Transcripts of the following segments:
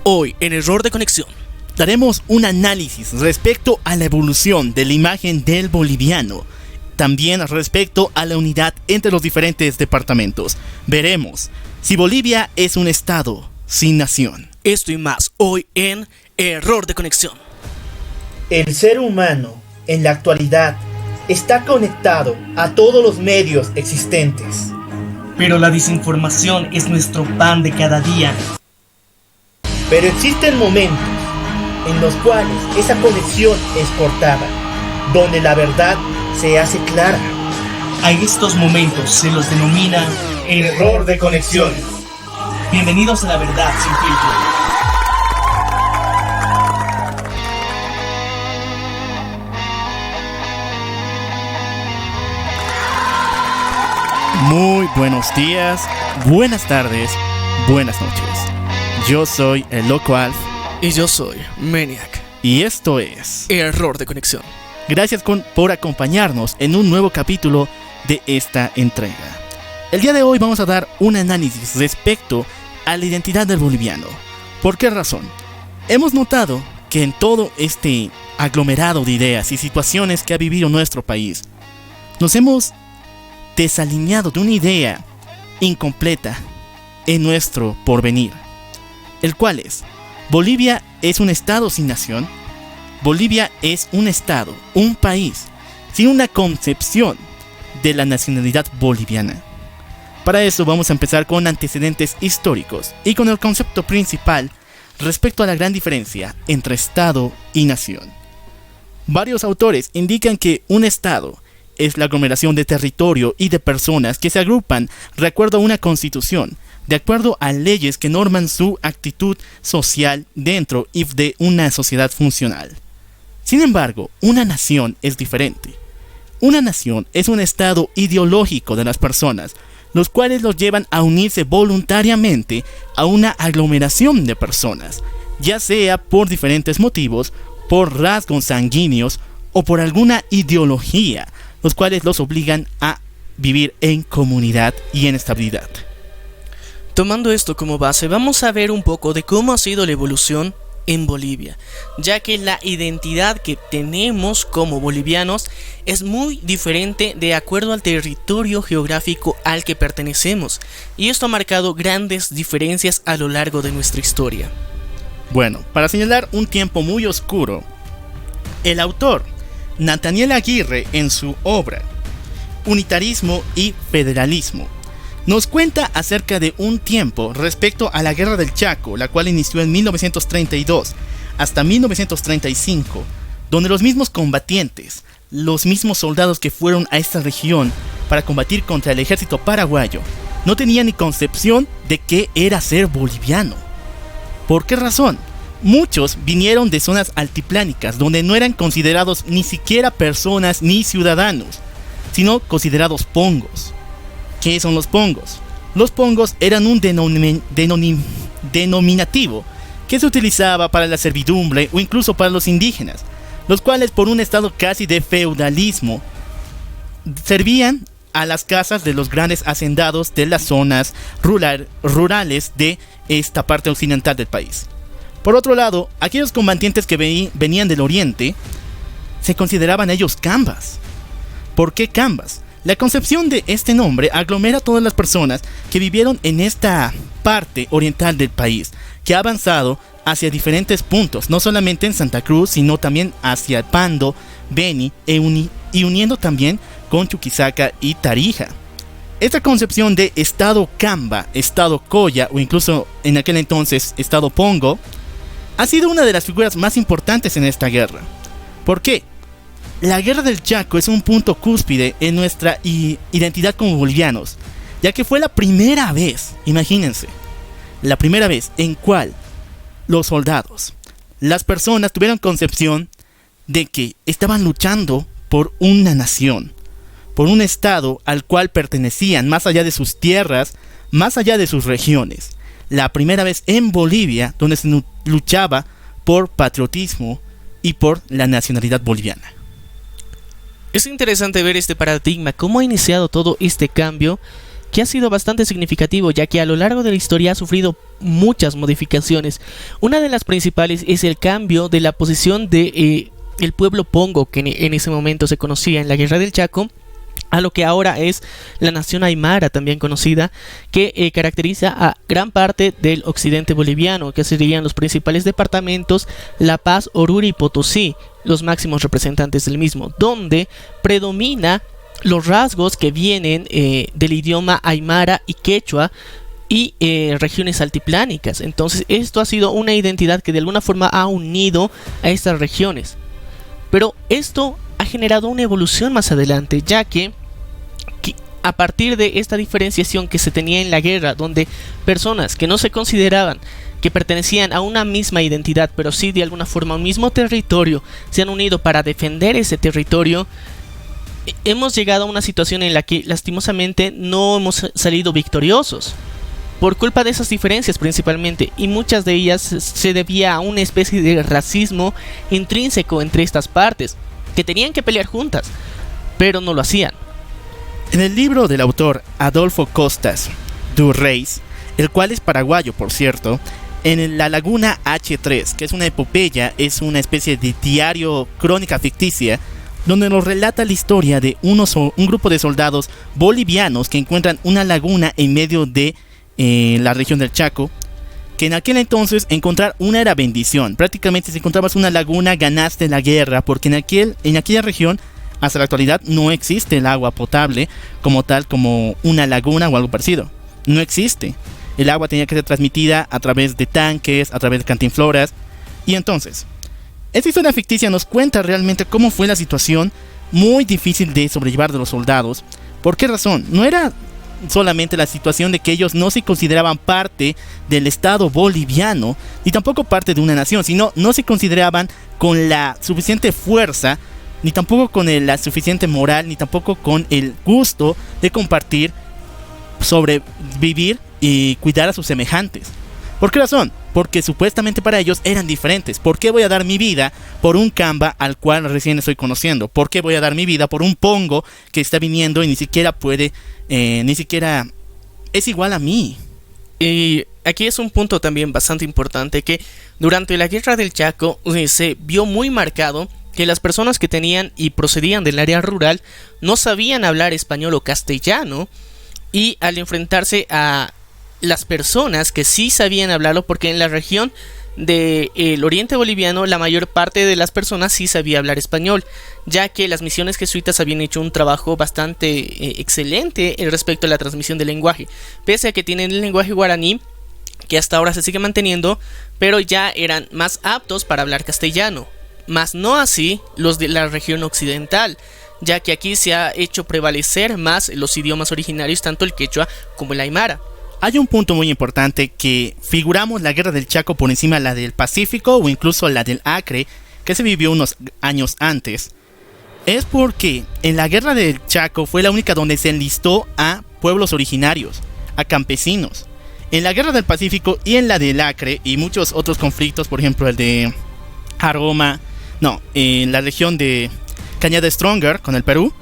Hoy, en Error de Conexión, daremos un análisis respecto a la evolución de la imagen del boliviano, también respecto a la unidad entre los diferentes departamentos. Veremos si Bolivia es un estado sin nación. Esto y más, hoy en Error de Conexión. El ser humano, en la actualidad, está conectado a todos los medios existentes. Pero la desinformación es nuestro pan de cada día. Pero existen momentos en los cuales esa conexión es cortada, donde la verdad se hace clara. A estos momentos se los denomina error de conexión. Bienvenidos a la verdad sin filtro. Muy buenos días, buenas tardes, buenas noches. Yo soy el Loco Alf. Y yo soy Maniac. Y esto es Error de Conexión. Gracias por acompañarnos en un nuevo capítulo de esta entrega. El día de hoy vamos a dar un análisis respecto a la identidad del boliviano. ¿Por qué razón? Hemos notado que en todo este aglomerado de ideas y situaciones que ha vivido nuestro país, nos hemos desalineado de una idea incompleta en nuestro porvenir, el cual es: Bolivia es un estado sin nación. Bolivia es un estado, un país, sin una concepción de la nacionalidad boliviana. Para eso vamos a empezar con antecedentes históricos y con el concepto principal respecto a la gran diferencia entre estado y nación. Varios autores indican que un estado es la aglomeración de territorio y de personas que se agrupan de acuerdo a una constitución, de acuerdo a leyes que norman su actitud social dentro y de una sociedad funcional. Sin embargo, una nación es diferente. Una nación es un estado ideológico de las personas, los cuales los llevan a unirse voluntariamente a una aglomeración de personas, ya sea por diferentes motivos, por rasgos sanguíneos o por alguna ideología, los cuales los obligan a vivir en comunidad y en estabilidad. Tomando esto como base, vamos a ver un poco de cómo ha sido la evolución en Bolivia, ya que la identidad que tenemos como bolivianos es muy diferente de acuerdo al territorio geográfico al que pertenecemos, y esto ha marcado grandes diferencias a lo largo de nuestra historia. Bueno, para señalar un tiempo muy oscuro, el autor Nathaniel Aguirre, en su obra Unitarismo y Federalismo, nos cuenta acerca de un tiempo respecto a la Guerra del Chaco, la cual inició en 1932 hasta 1935, donde los mismos combatientes, los mismos soldados que fueron a esta región para combatir contra el ejército paraguayo, no tenían ni concepción de qué era ser boliviano. ¿Por qué razón? Muchos vinieron de zonas altiplánicas donde no eran considerados ni siquiera personas ni ciudadanos, sino considerados pongos. ¿Qué son los pongos? Los pongos eran un denominativo que se utilizaba para la servidumbre o incluso para los indígenas, los cuales por un estado casi de feudalismo servían a las casas de los grandes hacendados de las zonas rurales de esta parte occidental del país. Por otro lado, aquellos combatientes que venían del oriente se consideraban ellos cambas. ¿Por qué cambas? La concepción de este nombre aglomera a todas las personas que vivieron en esta parte oriental del país, que ha avanzado hacia diferentes puntos, no solamente en Santa Cruz, sino también hacia Pando, Beni y uniendo también con Chuquisaca y Tarija. Esta concepción de estado camba, estado colla o incluso en aquel entonces estado pongo, ha sido una de las figuras más importantes en esta guerra. ¿Por qué? La Guerra del Chaco es un punto cúspide en nuestra identidad como bolivianos, ya que fue la primera vez, imagínense, la primera vez en cual los soldados, las personas tuvieron concepción de que estaban luchando por una nación, por un estado al cual pertenecían más allá de sus tierras, más allá de sus regiones. La primera vez en Bolivia donde se luchaba por patriotismo y por la nacionalidad boliviana. Es interesante ver este paradigma, cómo ha iniciado todo este cambio que ha sido bastante significativo, ya que a lo largo de la historia ha sufrido muchas modificaciones. Una de las principales es el cambio de la posición de el pueblo Pongo, que en ese momento se conocía en la Guerra del Chaco, a lo que ahora es la nación Aymara, también conocida, que caracteriza a gran parte del occidente boliviano, que serían los principales departamentos La Paz, Oruro y Potosí, los máximos representantes del mismo, donde predomina los rasgos que vienen del idioma Aymara y Quechua y regiones altiplánicas. Entonces esto ha sido una identidad que de alguna forma ha unido a estas regiones, pero esto ha generado una evolución más adelante, ya que a partir de esta diferenciación que se tenía en la guerra, donde personas que no se consideraban que pertenecían a una misma identidad, pero sí de alguna forma a un mismo territorio, se han unido para defender ese territorio, hemos llegado a una situación en la que lastimosamente no hemos salido victoriosos por culpa de esas diferencias principalmente, y muchas de ellas se debía a una especie de racismo intrínseco entre estas partes, que tenían que pelear juntas, pero no lo hacían. En el libro del autor Adolfo Costas du Reis, el cual es paraguayo por cierto, en La Laguna H3, que es una epopeya, es una especie de diario crónica ficticia, donde nos relata la historia de un grupo de soldados bolivianos que encuentran una laguna en medio de la región del Chaco, que en aquel entonces encontrar una era bendición. Prácticamente si encontrabas una laguna ganaste la guerra, porque en aquella región hasta la actualidad no existe el agua potable como tal, como una laguna o algo parecido. No existe. El agua tenía que ser transmitida a través de tanques, a través de cantinfloras. Y entonces, esta historia ficticia nos cuenta realmente cómo fue la situación muy difícil de sobrellevar de los soldados. ¿Por qué razón? No era solamente la situación de que ellos no se consideraban parte del Estado boliviano, ni tampoco parte de una nación, sino no se consideraban con la suficiente fuerza, ni tampoco con la suficiente moral, ni tampoco con el gusto de compartir, sobrevivir y cuidar a sus semejantes. ¿Por qué razón? Porque supuestamente para ellos eran diferentes. ¿Por qué voy a dar mi vida por un Camba al cual recién estoy conociendo? ¿Por qué voy a dar mi vida por un Pongo que está viniendo y ni siquiera puede, ni siquiera es igual a mí? Y aquí es un punto también bastante importante, que durante la Guerra del Chaco se vio muy marcado que las personas que tenían y procedían del área rural no sabían hablar español o castellano, y al enfrentarse a las personas que sí sabían hablarlo, porque en la región del oriente boliviano la mayor parte de las personas sí sabía hablar español, ya que las misiones jesuitas habían hecho un trabajo bastante excelente respecto a la transmisión del lenguaje, pese a que tienen el lenguaje guaraní que hasta ahora se sigue manteniendo, pero ya eran más aptos para hablar castellano, mas no así los de la región occidental, ya que aquí se ha hecho prevalecer más los idiomas originarios, tanto el quechua como el aymara. Hay un punto muy importante, que figuramos la Guerra del Chaco por encima de la del Pacífico o incluso la del Acre, que se vivió unos años antes. Es porque en la Guerra del Chaco fue la única donde se enlistó a pueblos originarios, a campesinos. En la Guerra del Pacífico y en la del Acre y muchos otros conflictos, por ejemplo el de en la región de Cañada Stronger con el Perú,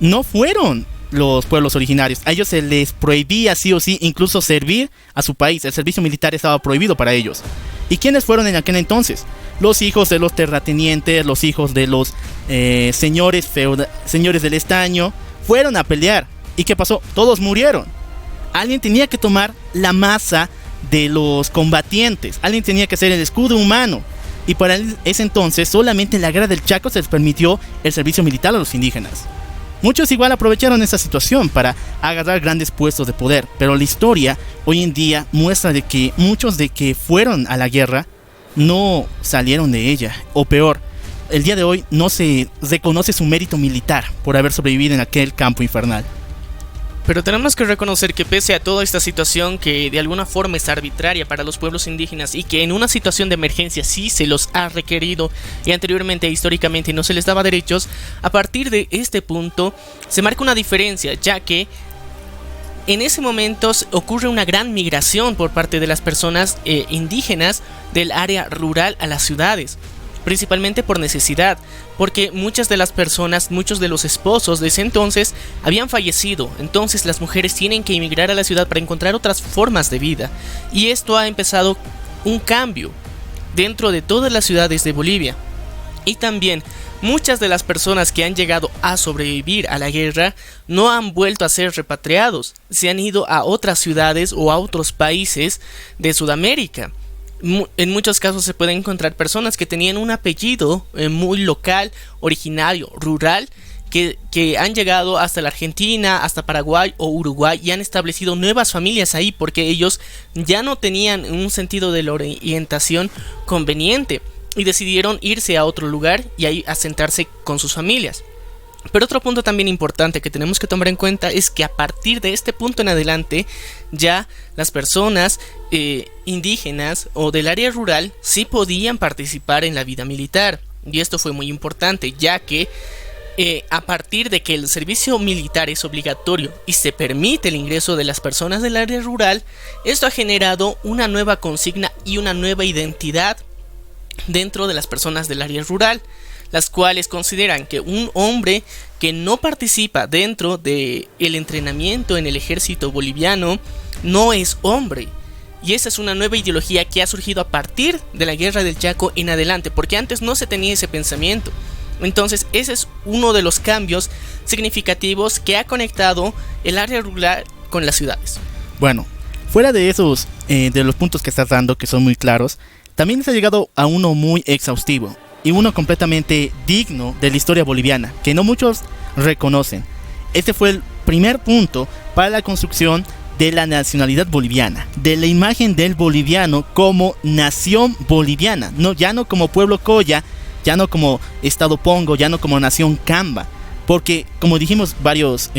no fueron los pueblos originarios. A ellos se les prohibía sí o sí incluso servir a su país. El servicio militar estaba prohibido para ellos. ¿Y quiénes fueron en aquel entonces? Los hijos de los terratenientes, los hijos de los señores del estaño, fueron a pelear. ¿Y qué pasó? Todos murieron. Alguien tenía que tomar la masa de los combatientes. Alguien tenía que hacer el escudo humano. Y para ese entonces solamente en la Guerra del Chaco se les permitió el servicio militar a los indígenas. Muchos igual aprovecharon esa situación para agarrar grandes puestos de poder, pero la historia hoy en día muestra de que muchos de que fueron a la guerra no salieron de ella, o peor, el día de hoy no se reconoce su mérito militar por haber sobrevivido en aquel campo infernal. Pero tenemos que reconocer que pese a toda esta situación que de alguna forma es arbitraria para los pueblos indígenas, y que en una situación de emergencia sí se los ha requerido y anteriormente históricamente no se les daba derechos, a partir de este punto se marca una diferencia, ya que en ese momento ocurre una gran migración por parte de las personas indígenas del área rural a las ciudades. principalmente por necesidad, porque muchas de las personas, muchos de los esposos de ese entonces habían fallecido. Entonces las mujeres tienen que emigrar a la ciudad para encontrar otras formas de vida, y esto ha empezado un cambio dentro de todas las ciudades de Bolivia. Y también muchas de las personas que han llegado a sobrevivir a la guerra no han vuelto a ser repatriados, se han ido a otras ciudades o a otros países de Sudamérica. En muchos casos se pueden encontrar personas que tenían un apellido muy local, originario, rural, que han llegado hasta la Argentina, hasta Paraguay o Uruguay y han establecido nuevas familias ahí porque ellos ya no tenían un sentido de la orientación conveniente y decidieron irse a otro lugar y ahí asentarse con sus familias. Pero otro punto también importante que tenemos que tomar en cuenta es que a partir de este punto en adelante ya las personas indígenas o del área rural sí podían participar en la vida militar, y esto fue muy importante ya que a partir de que el servicio militar es obligatorio y se permite el ingreso de las personas del área rural, esto ha generado una nueva consigna y una nueva identidad dentro de las personas del área rural, las cuales consideran que un hombre que no participa dentro del entrenamiento en el ejército boliviano no es hombre. Y esa es una nueva ideología que ha surgido a partir de la guerra del Chaco en adelante, porque antes no se tenía ese pensamiento. Entonces ese es uno de los cambios significativos que ha conectado el área rural con las ciudades. Bueno, fuera de esos, de los puntos que estás dando, que son muy claros, también se ha llegado a uno muy exhaustivo y uno completamente digno de la historia boliviana, que no muchos reconocen. Este fue el primer punto para la construcción de la nacionalidad boliviana, de la imagen del boliviano como nación boliviana, ya no como pueblo Colla, ya no como estado Pongo, ya no como nación Camba, porque como dijimos varias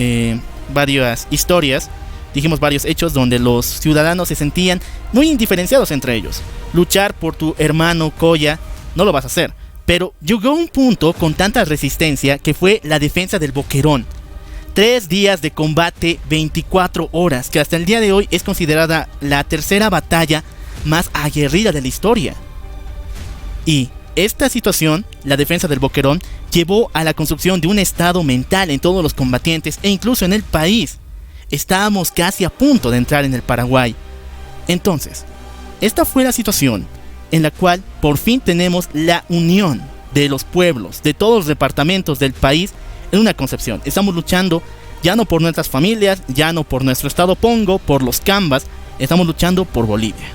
historias, dijimos varios hechos donde los ciudadanos se sentían muy indiferenciados entre ellos. Luchar por tu hermano Colla no lo vas a hacer, pero llegó un punto con tanta resistencia que fue la defensa del Boquerón. 3 días de combate, 24 horas, que hasta el día de hoy es considerada la tercera batalla más aguerrida de la historia. Y esta situación, la defensa del Boquerón, llevó a la construcción de un estado mental en todos los combatientes e incluso en el país. Estábamos casi a punto de entrar en el Paraguay. Entonces, esta fue la situación en la cual por fin tenemos la unión de los pueblos, de todos los departamentos del país en una concepción. Estamos luchando ya no por nuestras familias, ya no por nuestro estado Pongo, por los Cambas, estamos luchando por Bolivia.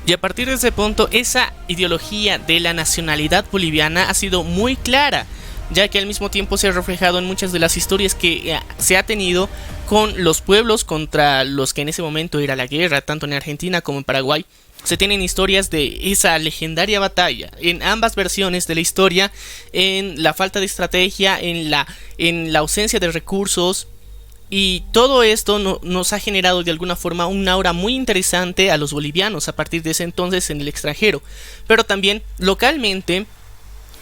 Y a partir de ese punto, esa ideología de la nacionalidad boliviana ha sido muy clara, ya que al mismo tiempo se ha reflejado en muchas de las historias que se ha tenido con los pueblos contra los que en ese momento era la guerra, tanto en Argentina como en Paraguay. Se tienen historias de esa legendaria batalla, en ambas versiones de la historia, en la falta de estrategia, en la ausencia de recursos. Y todo esto nos ha generado de alguna forma un aura muy interesante a los bolivianos a partir de ese entonces en el extranjero. Pero también localmente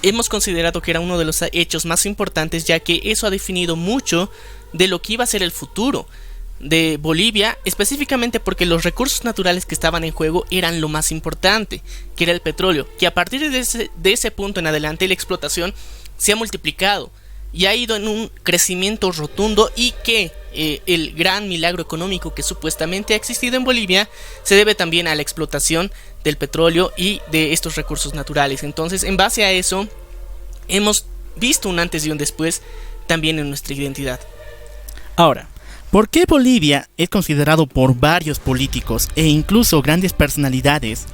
hemos considerado que era uno de los hechos más importantes, ya que eso ha definido mucho de lo que iba a ser el futuro de Bolivia, específicamente porque los recursos naturales que estaban en juego eran lo más importante, que era el petróleo, que a partir de ese punto en adelante la explotación se ha multiplicado y ha ido en un crecimiento rotundo, y que el gran milagro económico que supuestamente ha existido en Bolivia se debe también a la explotación del petróleo y de estos recursos naturales. Entonces, en base a eso, hemos visto un antes y un después también en nuestra identidad. Ahora, ¿por qué Bolivia es considerado por varios políticos e incluso grandes personalidades,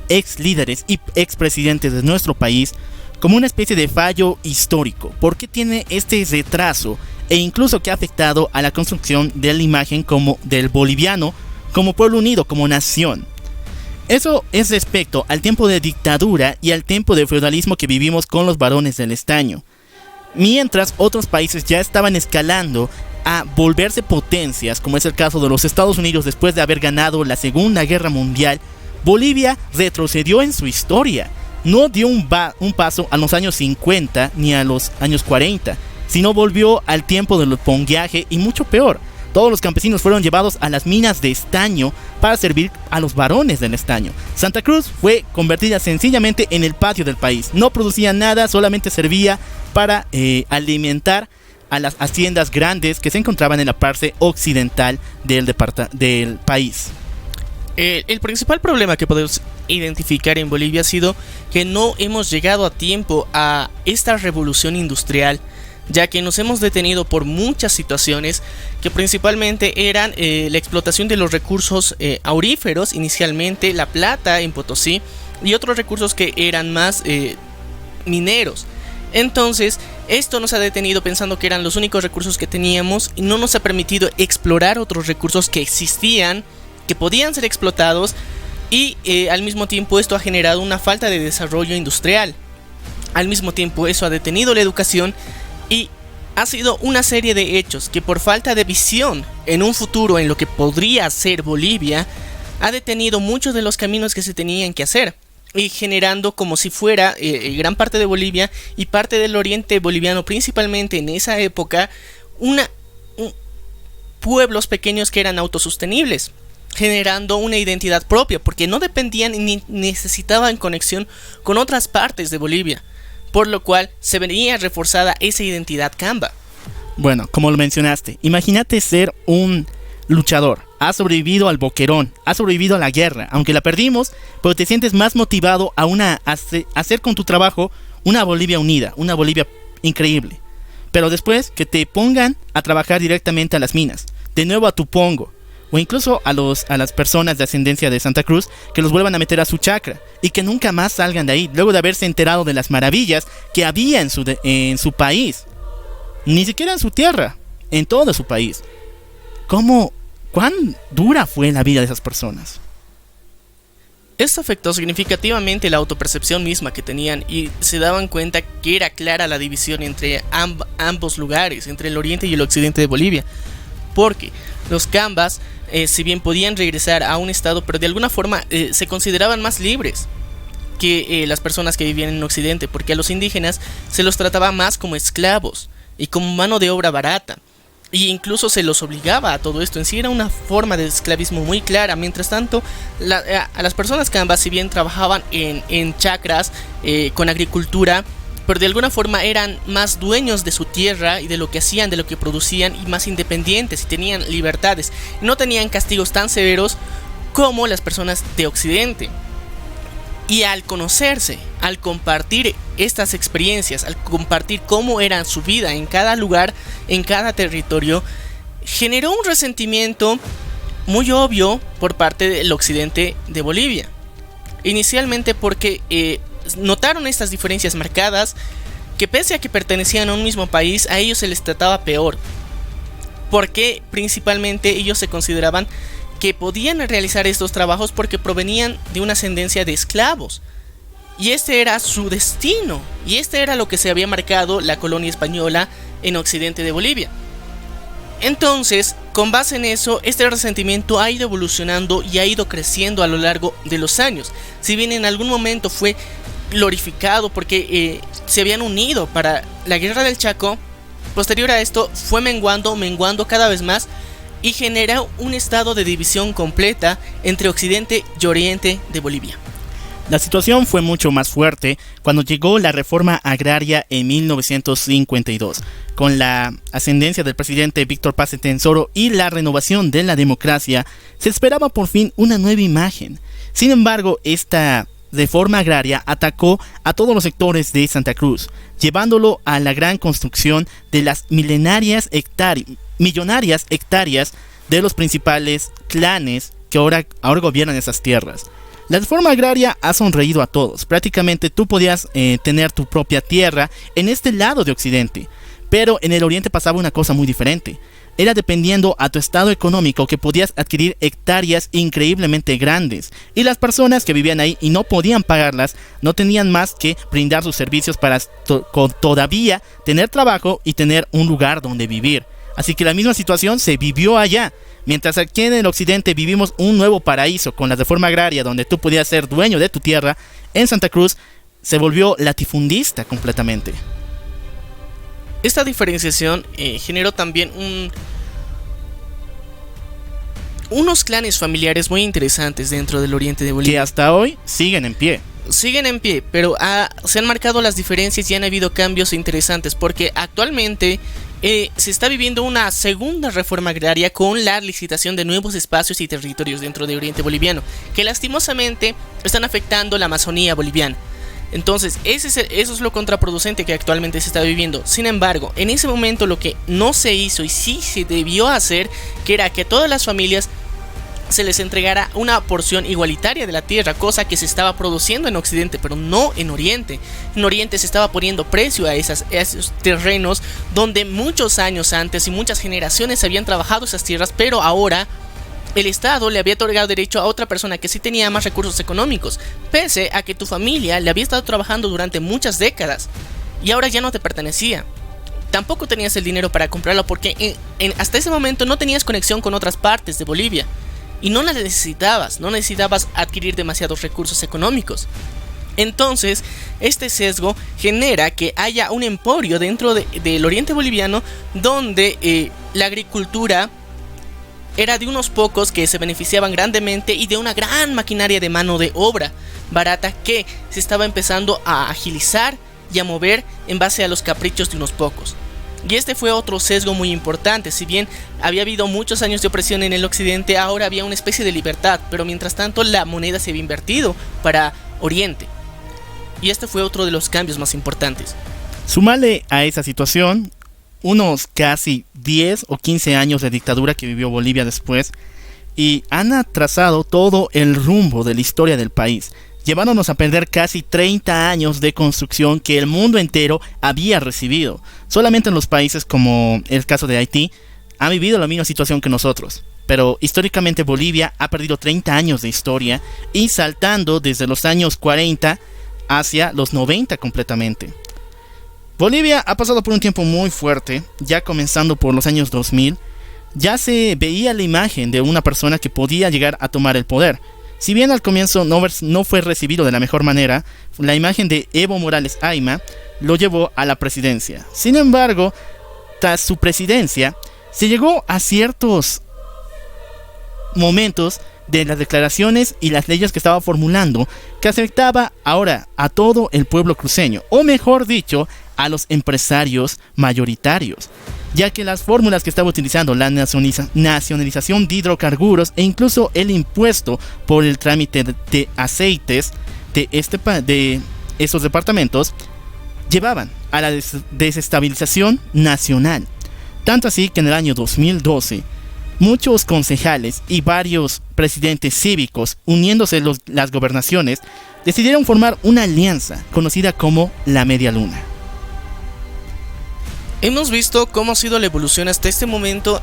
ex líderes y ex presidentes de nuestro país, como una especie de fallo histórico? ¿Por qué tiene este retraso e incluso que ha afectado a la construcción de la imagen como del boliviano como pueblo unido, como nación? Eso es respecto al tiempo de dictadura y al tiempo de feudalismo que vivimos con los varones del estaño. Mientras otros países ya estaban escalando a volverse potencias, como es el caso de los Estados Unidos después de haber ganado la Segunda Guerra Mundial, Bolivia retrocedió en su historia. No dio un paso a los años 50 ni a los años 40, sino volvió al tiempo del pongueaje, y mucho peor. Todos los campesinos fueron llevados a las minas de estaño para servir a los varones del estaño. Santa Cruz fue convertida sencillamente en el patio del país. No producía nada, solamente servía para alimentar a las haciendas grandes que se encontraban en la parte occidental del país. El principal problema que podemos identificar en Bolivia ha sido que no hemos llegado a tiempo a esta revolución industrial, ya que nos hemos detenido por muchas situaciones que principalmente eran la explotación de los recursos auríferos, inicialmente la plata en Potosí, y otros recursos que eran más mineros. Entonces, esto nos ha detenido pensando que eran los únicos recursos que teníamos y no nos ha permitido explorar otros recursos que existían, que podían ser explotados, y al mismo tiempo esto ha generado una falta de desarrollo industrial. Al mismo tiempo eso ha detenido la educación y ha sido una serie de hechos que por falta de visión en un futuro en lo que podría ser Bolivia, ha detenido muchos de los caminos que se tenían que hacer, y generando como si fuera gran parte de Bolivia y parte del oriente boliviano, principalmente en esa época, pueblos pequeños que eran autosostenibles, generando una identidad propia, porque no dependían ni necesitaban conexión con otras partes de Bolivia, por lo cual se venía reforzada esa identidad camba. Bueno, como lo mencionaste, imagínate ser un luchador. Has sobrevivido al boquerón, has sobrevivido a la guerra, aunque la perdimos, pero te sientes más motivado a hacer con tu trabajo una Bolivia unida, una Bolivia increíble. Pero después que te pongan a trabajar directamente a las minas, de nuevo a Tupongo, o incluso a las personas de ascendencia de Santa Cruz, que los vuelvan a meter a su chacra y que nunca más salgan de ahí, luego de haberse enterado de las maravillas que había en su país, ni siquiera en su tierra, en todo su país. ¿Cuán dura fue la vida de esas personas? Esto afectó significativamente la autopercepción misma que tenían, y se daban cuenta que era clara la división entre ambos lugares, entre el oriente y el occidente de Bolivia, porque los cambas, si bien podían regresar a un estado, pero de alguna forma se consideraban más libres que las personas que vivían en occidente, porque a los indígenas se los trataba más como esclavos y como mano de obra barata, y incluso se los obligaba a todo esto. En sí era una forma de esclavismo muy clara. Mientras tanto, a las personas cambas, si bien trabajaban en chacras, con agricultura, pero de alguna forma eran más dueños de su tierra y de lo que hacían, de lo que producían, y más independientes, y tenían libertades. No tenían castigos tan severos como las personas de occidente. Y al conocerse, al compartir estas experiencias, al compartir cómo era su vida en cada lugar, en cada territorio, generó un resentimiento muy obvio por parte del occidente de Bolivia. Inicialmente porque notaron estas diferencias marcadas, que pese a que pertenecían a un mismo país, a ellos se les trataba peor, porque principalmente ellos se consideraban que podían realizar estos trabajos porque provenían de una ascendencia de esclavos, y este era su destino, y este era lo que se había marcado la colonia española en occidente de Bolivia. Entonces, con base en eso, este resentimiento ha ido evolucionando y ha ido creciendo a lo largo de los años. Si bien en algún momento fue glorificado porque se habían unido para la guerra del Chaco, posterior a esto fue menguando cada vez más, y genera un estado de división completa entre occidente y oriente de Bolivia. La situación fue mucho más fuerte cuando llegó la reforma agraria en 1952, con la ascendencia del presidente Víctor Paz Etenssoro y la renovación de la democracia. Se esperaba por fin una nueva imagen. Sin embargo, esta reforma agraria atacó a todos los sectores de Santa Cruz, llevándolo a la gran construcción de las millonarias hectáreas de los principales clanes que ahora gobiernan esas tierras. La reforma agraria ha sonreído a todos. Prácticamente tú podías tener tu propia tierra en este lado de occidente, pero en el oriente pasaba una cosa muy diferente. Era dependiendo a tu estado económico que podías adquirir hectáreas increíblemente grandes, y las personas que vivían ahí y no podían pagarlas no tenían más que brindar sus servicios para todavía tener trabajo y tener un lugar donde vivir. Así que la misma situación se vivió allá. Mientras aquí en el occidente vivimos un nuevo paraíso con la reforma agraria donde tú podías ser dueño de tu tierra, en Santa Cruz se volvió latifundista completamente. Esta diferenciación generó también unos clanes familiares muy interesantes dentro del oriente de que Bolivia. hasta hoy siguen en pie. Siguen en pie, pero se han marcado las diferencias y han habido cambios interesantes porque actualmente se está viviendo una segunda reforma agraria con la licitación de nuevos espacios y territorios dentro del oriente boliviano, que lastimosamente están afectando la Amazonía boliviana. Entonces, eso es lo contraproducente que actualmente se está viviendo. Sin embargo, en ese momento lo que no se hizo y sí se debió hacer, que era que a todas las familias se les entregara una porción igualitaria de la tierra, cosa que se estaba produciendo en Occidente, pero no en Oriente. En Oriente se estaba poniendo precio a esos terrenos donde muchos años antes y muchas generaciones habían trabajado esas tierras, pero ahora el Estado le había otorgado derecho a otra persona que sí tenía más recursos económicos, pese a que tu familia le había estado trabajando durante muchas décadas y ahora ya no te pertenecía. Tampoco tenías el dinero para comprarlo porque hasta ese momento no tenías conexión con otras partes de Bolivia y no la necesitabas adquirir demasiados recursos económicos. Entonces, este sesgo genera que haya un emporio dentro del oriente boliviano donde la agricultura era de unos pocos que se beneficiaban grandemente y de una gran maquinaria de mano de obra barata que se estaba empezando a agilizar y a mover en base a los caprichos de unos pocos. Y este fue otro sesgo muy importante. Si bien había habido muchos años de opresión en el occidente, ahora había una especie de libertad, pero mientras tanto la moneda se había invertido para Oriente. Y este fue otro de los cambios más importantes. Súmale a esa situación unos casi 10 o 15 años de dictadura que vivió Bolivia después y han atrasado todo el rumbo de la historia del país, llevándonos a perder casi 30 años de construcción que el mundo entero había recibido. Solamente en los países como el caso de Haití han vivido la misma situación que nosotros, pero históricamente Bolivia ha perdido 30 años de historia y saltando desde los años 40 hacia los 90 completamente. Bolivia ha pasado por un tiempo muy fuerte, ya comenzando por los años 2000, ya se veía la imagen de una persona que podía llegar a tomar el poder. Si bien al comienzo no fue recibido de la mejor manera, la imagen de Evo Morales Ayma lo llevó a la presidencia. Sin embargo, tras su presidencia, se llegó a ciertos momentos de las declaraciones y las leyes que estaba formulando que afectaba ahora a todo el pueblo cruceño, o mejor dicho, a los empresarios mayoritarios, ya que las fórmulas que estaba utilizando, la nacionalización de hidrocarburos e incluso el impuesto por el trámite de aceites de estos departamentos, llevaban a la desestabilización nacional. Tanto así que en el año 2012, muchos concejales y varios presidentes cívicos, uniéndose las gobernaciones, decidieron formar una alianza conocida como la Media Luna. Hemos visto cómo ha sido la evolución hasta este momento,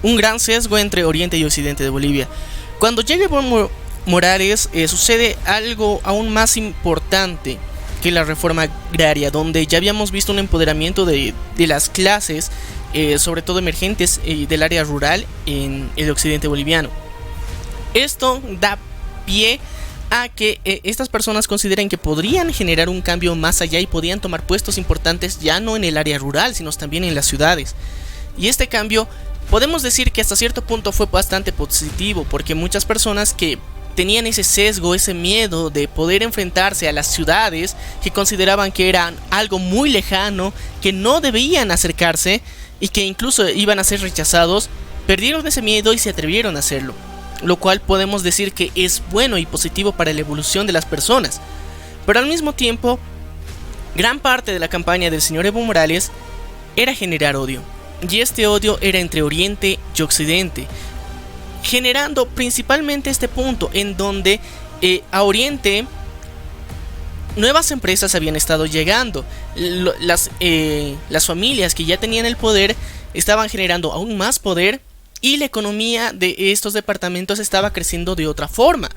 un gran sesgo entre Oriente y Occidente de Bolivia. Cuando llega Evo Morales sucede algo aún más importante que la reforma agraria, donde ya habíamos visto un empoderamiento de las clases, sobre todo emergentes del área rural en el occidente boliviano. Esto da pie a que estas personas consideren que podrían generar un cambio más allá y podían tomar puestos importantes ya no en el área rural, sino también en las ciudades. Y este cambio podemos decir que hasta cierto punto fue bastante positivo, porque muchas personas que tenían ese sesgo, ese miedo de poder enfrentarse a las ciudades, que consideraban que eran algo muy lejano, que no debían acercarse y que incluso iban a ser rechazados, perdieron ese miedo y se atrevieron a hacerlo, lo cual podemos decir que es bueno y positivo para la evolución de las personas. Pero al mismo tiempo, gran parte de la campaña del señor Evo Morales era generar odio, y este odio era entre Oriente y Occidente, generando principalmente este punto en donde a Oriente nuevas empresas habían estado llegando. Las familias que ya tenían el poder estaban generando aún más poder y la economía de estos departamentos estaba creciendo de otra forma,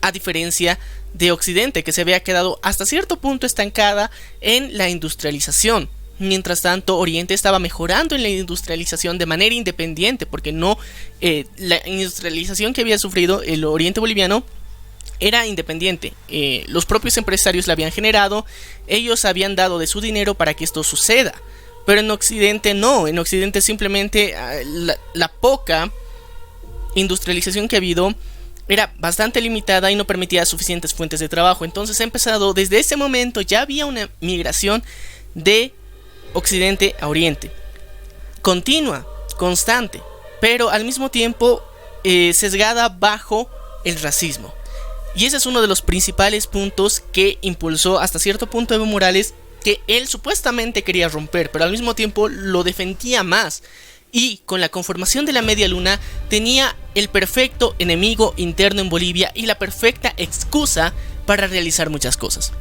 a diferencia de Occidente, que se había quedado hasta cierto punto estancada en la industrialización. Mientras tanto, Oriente estaba mejorando en la industrialización de manera independiente, porque la industrialización que había sufrido el Oriente boliviano era independiente. Los propios empresarios la habían generado, ellos habían dado de su dinero para que esto suceda. Pero en Occidente no, en Occidente simplemente la poca industrialización que ha habido era bastante limitada y no permitía suficientes fuentes de trabajo. Entonces ha empezado, desde ese momento ya había una migración de Occidente a Oriente, continua, constante, pero al mismo tiempo sesgada bajo el racismo. Y ese es uno de los principales puntos que impulsó hasta cierto punto Evo Morales, que él supuestamente quería romper, pero al mismo tiempo lo defendía más. Y con la conformación de la Media Luna tenía el perfecto enemigo interno en Bolivia y la perfecta excusa para realizar muchas cosas.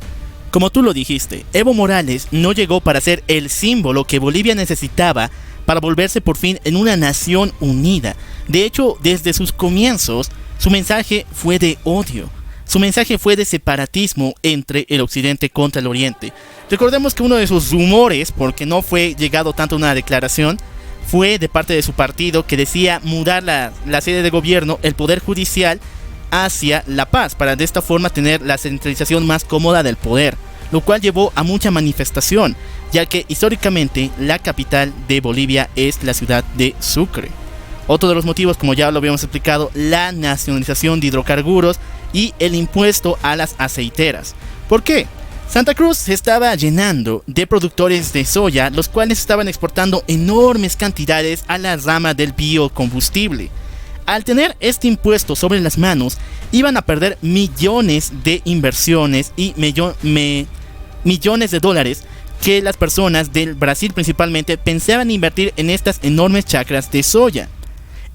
Como tú lo dijiste, Evo Morales no llegó para ser el símbolo que Bolivia necesitaba para volverse por fin en una nación unida. De hecho, desde sus comienzos, su mensaje fue de odio. Su mensaje fue de separatismo entre el occidente contra el oriente. Recordemos que uno de sus rumores, porque no fue llegado tanto a una declaración, fue de parte de su partido, que decía mudar la sede de gobierno, el poder judicial, hacia La Paz, para de esta forma tener la centralización más cómoda del poder, lo cual llevó a mucha manifestación, ya que históricamente la capital de Bolivia es la ciudad de Sucre. Otro de los motivos, como ya lo habíamos explicado, la nacionalización de hidrocarburos y el impuesto a las aceiteras. ¿Por qué? Santa Cruz se estaba llenando de productores de soya, los cuales estaban exportando enormes cantidades a la rama del biocombustible. Al tener este impuesto sobre las manos, iban a perder millones de inversiones y millones de dólares que las personas del Brasil principalmente pensaban invertir en estas enormes chacras de soya.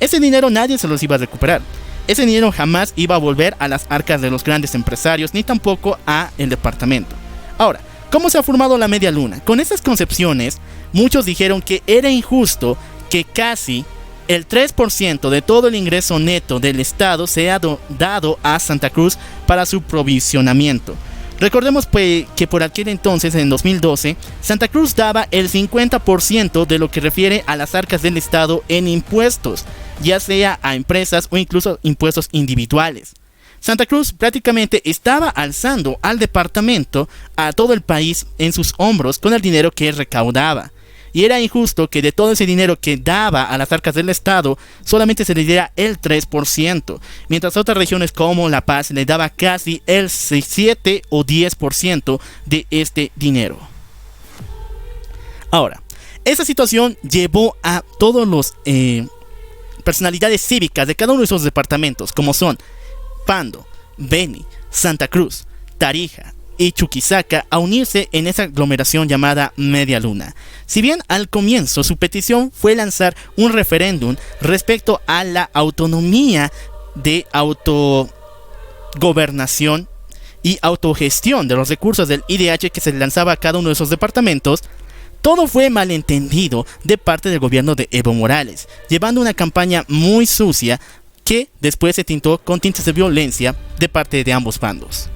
Ese dinero nadie se los iba a recuperar. Ese dinero jamás iba a volver a las arcas de los grandes empresarios, ni tampoco a el departamento. Ahora, ¿cómo se ha formado la Media Luna? Con estas concepciones, muchos dijeron que era injusto que casi el 3% de todo el ingreso neto del Estado sea dado a Santa Cruz para su provisionamiento. Recordemos que por aquel entonces, en 2012, Santa Cruz daba el 50% de lo que refiere a las arcas del Estado en impuestos, ya sea a empresas o incluso impuestos individuales. Santa Cruz prácticamente estaba alzando al departamento, a todo el país en sus hombros con el dinero que recaudaba. Y era injusto que de todo ese dinero que daba a las arcas del Estado solamente se le diera el 3%, mientras a otras regiones como La Paz le daba casi el 7 o 10% de este dinero. Ahora, esa situación llevó a todos los personalidades cívicas de cada uno de esos departamentos, como son Pando, Beni, Santa Cruz, Tarija y Chuquisaca, a unirse en esa aglomeración llamada Media Luna. Si bien al comienzo su petición fue lanzar un referéndum respecto a la autonomía de autogobernación y autogestión de los recursos del IDH que se lanzaba a cada uno de esos departamentos, todo fue malentendido de parte del gobierno de Evo Morales, llevando una campaña muy sucia que después se tintó con tintes de violencia de parte de ambos bandos.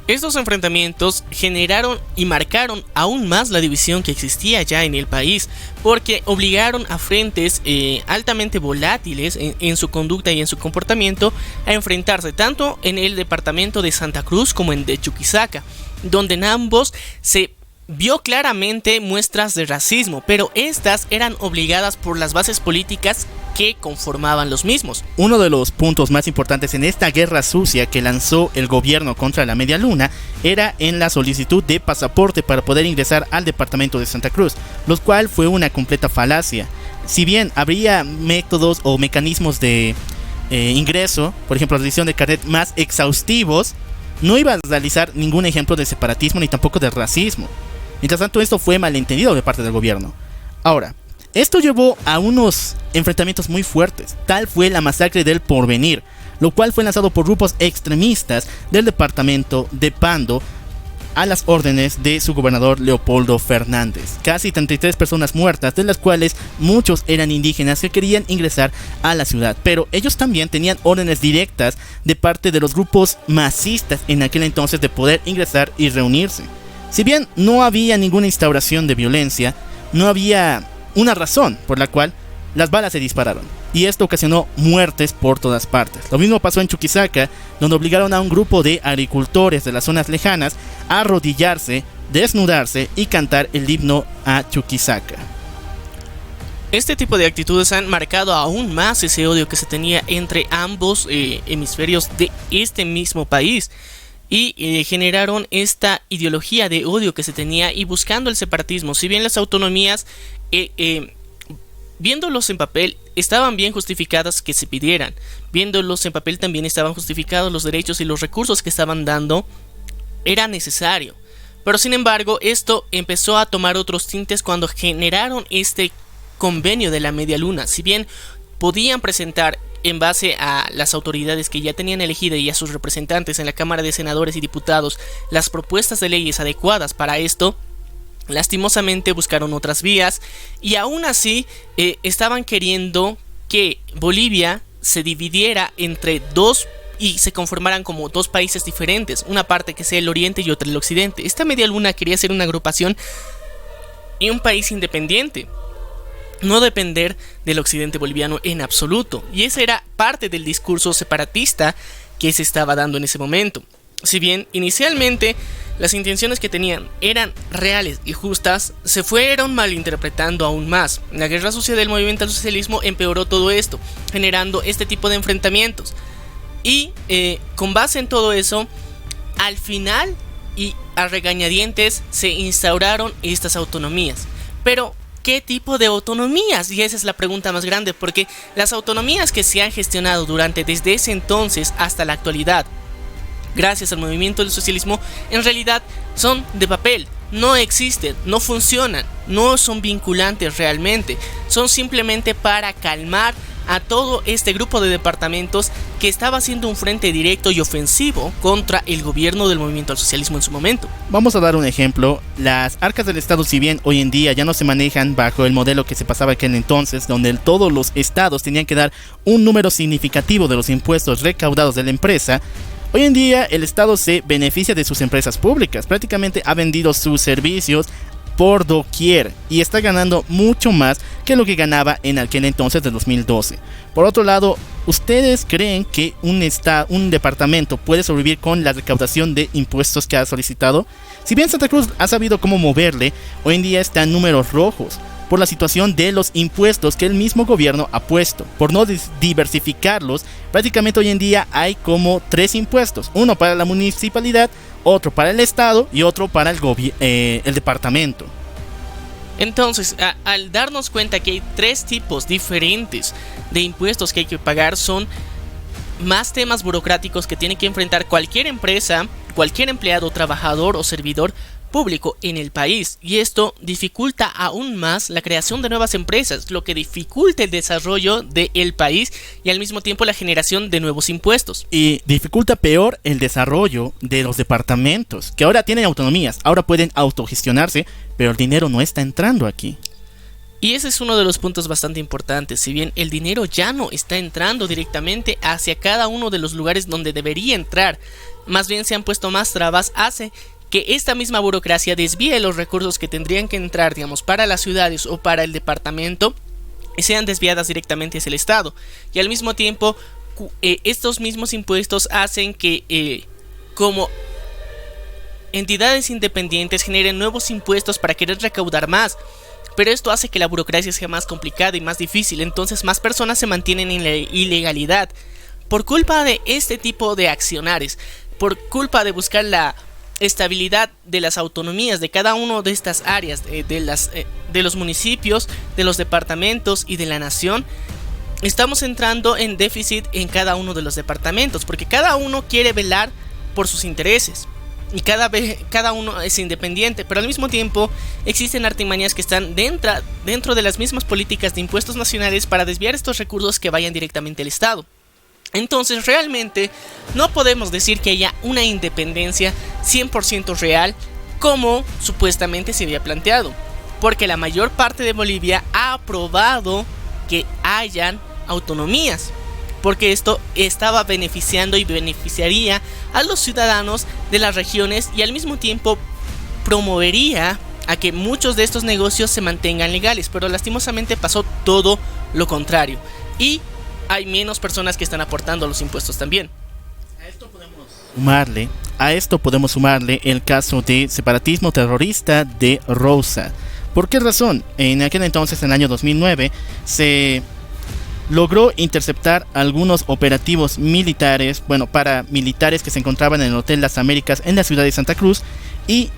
Estos enfrentamientos generaron y marcaron aún más la división que existía ya en el país, porque obligaron a frentes altamente volátiles en su conducta y en su comportamiento a enfrentarse tanto en el departamento de Santa Cruz como en de Chuquisaca, donde en ambos se vio claramente muestras de racismo, pero estas eran obligadas por las bases políticas que conformaban los mismos. Uno de los puntos más importantes en esta guerra sucia que lanzó el gobierno contra la Media Luna era en la solicitud de pasaporte para poder ingresar al departamento de Santa Cruz, lo cual fue una completa falacia. Si bien habría métodos o mecanismos de ingreso, por ejemplo la edición de carnet más exhaustivos, no iba a realizar ningún ejemplo de separatismo ni tampoco de racismo. Mientras tanto, esto fue malentendido de parte del gobierno. Ahora, esto llevó a unos enfrentamientos muy fuertes. Tal fue la masacre del Porvenir, lo cual fue lanzado por grupos extremistas del departamento de Pando a las órdenes de su gobernador Leopoldo Fernández. Casi 33 personas muertas, de las cuales muchos eran indígenas que querían ingresar a la ciudad, pero ellos también tenían órdenes directas de parte de los grupos masistas en aquel entonces de poder ingresar y reunirse. Si bien no había ninguna instauración de violencia, no había una razón por la cual las balas se dispararon, y esto ocasionó muertes por todas partes. Lo mismo pasó en Chuquisaca, donde obligaron a un grupo de agricultores de las zonas lejanas a arrodillarse, desnudarse y cantar el himno a Chuquisaca. Este tipo de actitudes han marcado aún más ese odio que se tenía entre ambos hemisferios de este mismo país y generaron esta ideología de odio que se tenía y buscando el separatismo. Si bien las autonomías, viéndolos en papel, estaban bien justificadas que se pidieran, viéndolos en papel también estaban justificados los derechos y los recursos que estaban dando, era necesario. Pero sin embargo, esto empezó a tomar otros tintes cuando generaron este convenio de la media luna. Si bien podían presentar en base a las autoridades que ya tenían elegidas y a sus representantes en la Cámara de Senadores y Diputados las propuestas de leyes adecuadas para esto, lastimosamente buscaron otras vías y aún así estaban queriendo que Bolivia se dividiera entre dos y se conformaran como dos países diferentes, una parte que sea el oriente y otra el occidente. Esta media luna quería ser una agrupación y un país independiente, no depender del occidente boliviano en absoluto, y esa era parte del discurso separatista que se estaba dando en ese momento. Si bien inicialmente las intenciones que tenían eran reales y justas, se fueron malinterpretando aún más. La guerra sucia del movimiento al socialismo empeoró todo esto, generando este tipo de enfrentamientos. Y con base en todo eso, al final y a regañadientes se instauraron estas autonomías. Pero ¿qué tipo de autonomías? Y esa es la pregunta más grande, porque las autonomías que se han gestionado desde ese entonces hasta la actualidad, gracias al movimiento del socialismo, en realidad son de papel, no existen, no funcionan, no son vinculantes realmente, son simplemente para calmar a todo este grupo de departamentos que estaba haciendo un frente directo y ofensivo contra el gobierno del movimiento al socialismo en su momento. Vamos a dar un ejemplo. Las arcas del Estado, si bien hoy en día ya no se manejan bajo el modelo que se pasaba aquel entonces, donde todos los estados tenían que dar un número significativo de los impuestos recaudados de la empresa, hoy en día el Estado se beneficia de sus empresas públicas, prácticamente ha vendido sus servicios por doquier y está ganando mucho más que lo que ganaba en aquel entonces de 2012. Por otro lado, ¿ustedes creen que un departamento puede sobrevivir con la recaudación de impuestos que ha solicitado? Si bien Santa Cruz ha sabido cómo moverle, hoy en día está en números rojos por la situación de los impuestos que el mismo gobierno ha puesto. Por no diversificarlos, prácticamente hoy en día hay como 3 impuestos: uno para la municipalidad, otro para el estado y otro para el departamento. Entonces, al darnos cuenta que hay 3 tipos diferentes de impuestos que hay que pagar, son más temas burocráticos que tiene que enfrentar cualquier empresa, cualquier empleado, trabajador o servidor público en el país, y esto dificulta aún más la creación de nuevas empresas, lo que dificulta el desarrollo del país y al mismo tiempo la generación de nuevos impuestos. Y dificulta peor el desarrollo de los departamentos, que ahora tienen autonomías, ahora pueden autogestionarse, pero el dinero no está entrando aquí. Y ese es uno de los puntos bastante importantes. Si bien el dinero ya no está entrando directamente hacia cada uno de los lugares donde debería entrar, más bien se han puesto más trabas, hace que esta misma burocracia desvíe los recursos que tendrían que entrar, digamos, para las ciudades o para el departamento, y sean desviadas directamente hacia el Estado. Y al mismo tiempo, estos mismos impuestos hacen que como entidades independientes generen nuevos impuestos para querer recaudar más. Pero esto hace que la burocracia sea más complicada y más difícil, entonces más personas se mantienen en la ilegalidad por culpa de este tipo de accionares, por culpa de buscar la estabilidad de las autonomías de cada una de estas áreas, de los municipios, de los departamentos y de la nación. Estamos entrando en déficit en cada uno de los departamentos, porque cada uno quiere velar por sus intereses y cada uno es independiente, pero al mismo tiempo existen artimañas que están dentro de las mismas políticas de impuestos nacionales para desviar estos recursos que vayan directamente al Estado. Entonces realmente no podemos decir que haya una independencia 100% real como supuestamente se había planteado, porque la mayor parte de Bolivia ha aprobado que hayan autonomías, porque esto estaba beneficiando y beneficiaría a los ciudadanos de las regiones y al mismo tiempo promovería a que muchos de estos negocios se mantengan legales, pero lastimosamente pasó todo lo contrario y hay menos personas que están aportando los impuestos también. A esto podemos sumarle el caso de separatismo terrorista de Rosa, ¿Por qué razón? En aquel entonces, en el año 2009, se logró interceptar algunos operativos militares, paramilitares que se encontraban en el Hotel Las Américas en la ciudad de Santa Cruz, y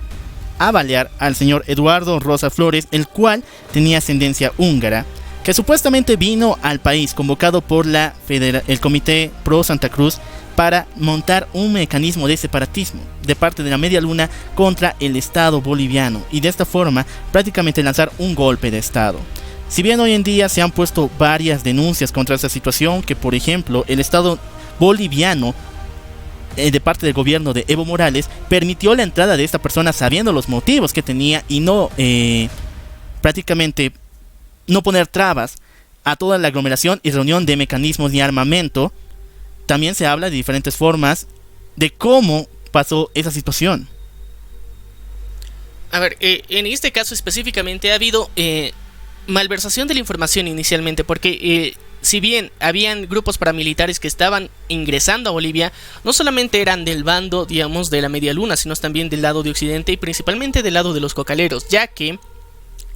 a balear al señor Eduardo Rosa Flores, el cual tenía ascendencia húngara, que supuestamente vino al país convocado por el Comité Pro Santa Cruz para montar un mecanismo de separatismo de parte de la Media Luna contra el Estado boliviano, y de esta forma prácticamente lanzar un golpe de Estado. Si bien hoy en día se han puesto varias denuncias contra esta situación, que por ejemplo el Estado boliviano de parte del gobierno de Evo Morales permitió la entrada de esta persona sabiendo los motivos que tenía, y no prácticamente no poner trabas a toda la aglomeración y reunión de mecanismos y armamento. También se habla de diferentes formas de cómo pasó esa situación. A ver, en este caso específicamente ha habido malversación de la información inicialmente, porque si bien habían grupos paramilitares que estaban ingresando a Bolivia, no solamente eran del bando, digamos, de la Media Luna, sino también del lado de Occidente y principalmente del lado de los cocaleros, ya que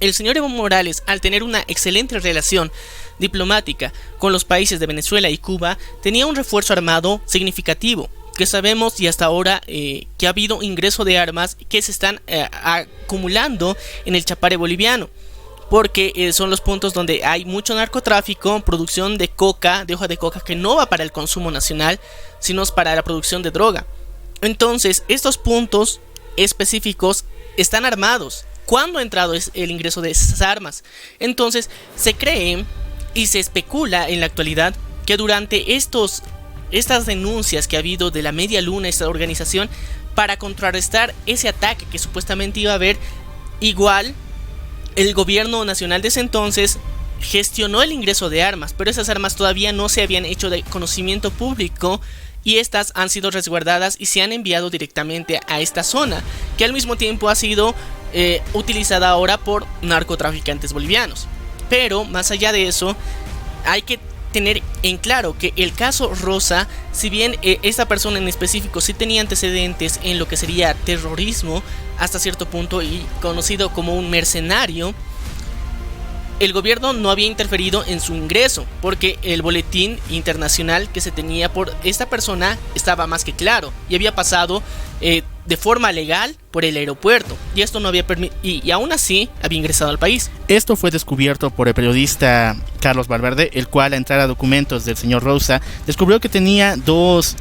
el señor Evo Morales, al tener una excelente relación diplomática con los países de Venezuela y Cuba, tenía un refuerzo armado significativo, que sabemos y hasta ahora que ha habido ingreso de armas que se están acumulando en el Chapare boliviano, porque son los puntos donde hay mucho narcotráfico, producción de coca, de hoja de coca, que no va para el consumo nacional, sino para la producción de droga. Entonces, estos puntos específicos están armados. ¿Cuándo ha entrado el ingreso de esas armas? Entonces, se cree y se especula en la actualidad que durante estas denuncias que ha habido de la Media Luna, esta organización, para contrarrestar ese ataque que supuestamente iba a haber, igual el gobierno nacional de ese entonces gestionó el ingreso de armas, pero esas armas todavía no se habían hecho de conocimiento público, y estas han sido resguardadas y se han enviado directamente a esta zona, que al mismo tiempo ha sido utilizada ahora por narcotraficantes bolivianos. Pero más allá de eso, hay que tener en claro que el caso Rosa, si bien esta persona en específico sí tenía antecedentes en lo que sería terrorismo hasta cierto punto y conocido como un mercenario, el gobierno no había interferido en su ingreso, porque el boletín internacional que se tenía por esta persona estaba más que claro y había pasado de forma legal por el aeropuerto, y esto no había y aún así había ingresado al país. Esto fue descubierto por el periodista Carlos Valverde, el cual, al entrar a documentos del señor Rosa, descubrió que tenía dos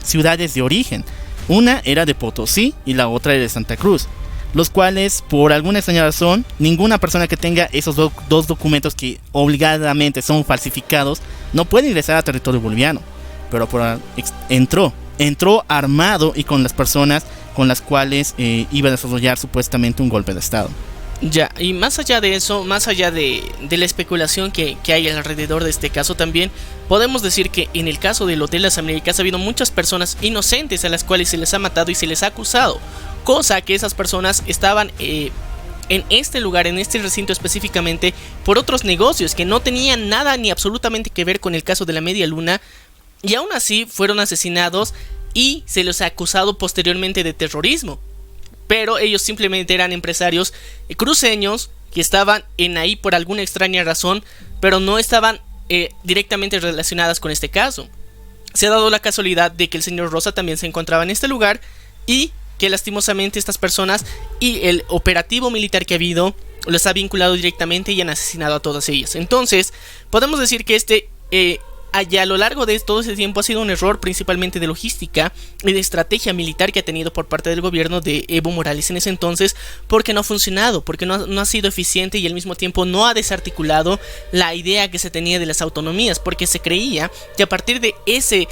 ciudades de origen. Una era de Potosí y la otra era de Santa Cruz, los cuales, por alguna extraña razón, ninguna persona que tenga esos dos documentos que obligadamente son falsificados no puede ingresar a territorio boliviano. Pero entró armado y con las personas con las cuales iba a desarrollar supuestamente un golpe de Estado. Ya, y más allá de eso, más allá de la especulación que hay alrededor de este caso, también podemos decir que en el caso del Hotel Las Américas ha habido muchas personas inocentes a las cuales se les ha matado y se les ha acusado, cosa que esas personas estaban en este lugar, en este recinto específicamente, por otros negocios que no tenían nada ni absolutamente que ver con el caso de la Media Luna, y aún así fueron asesinados y se les ha acusado posteriormente de terrorismo. Pero ellos simplemente eran empresarios cruceños que estaban ahí por alguna extraña razón, pero no estaban directamente relacionadas con este caso. Se ha dado la casualidad de que el señor Rosa también se encontraba en este lugar, y que lastimosamente estas personas y el operativo militar que ha habido los ha vinculado directamente y han asesinado a todas ellas. Entonces podemos decir que a lo largo de todo ese tiempo ha sido un error principalmente de logística y de estrategia militar que ha tenido por parte del gobierno de Evo Morales en ese entonces, porque no ha funcionado, porque no ha sido eficiente, y al mismo tiempo no ha desarticulado la idea que se tenía de las autonomías, porque se creía que a partir de ese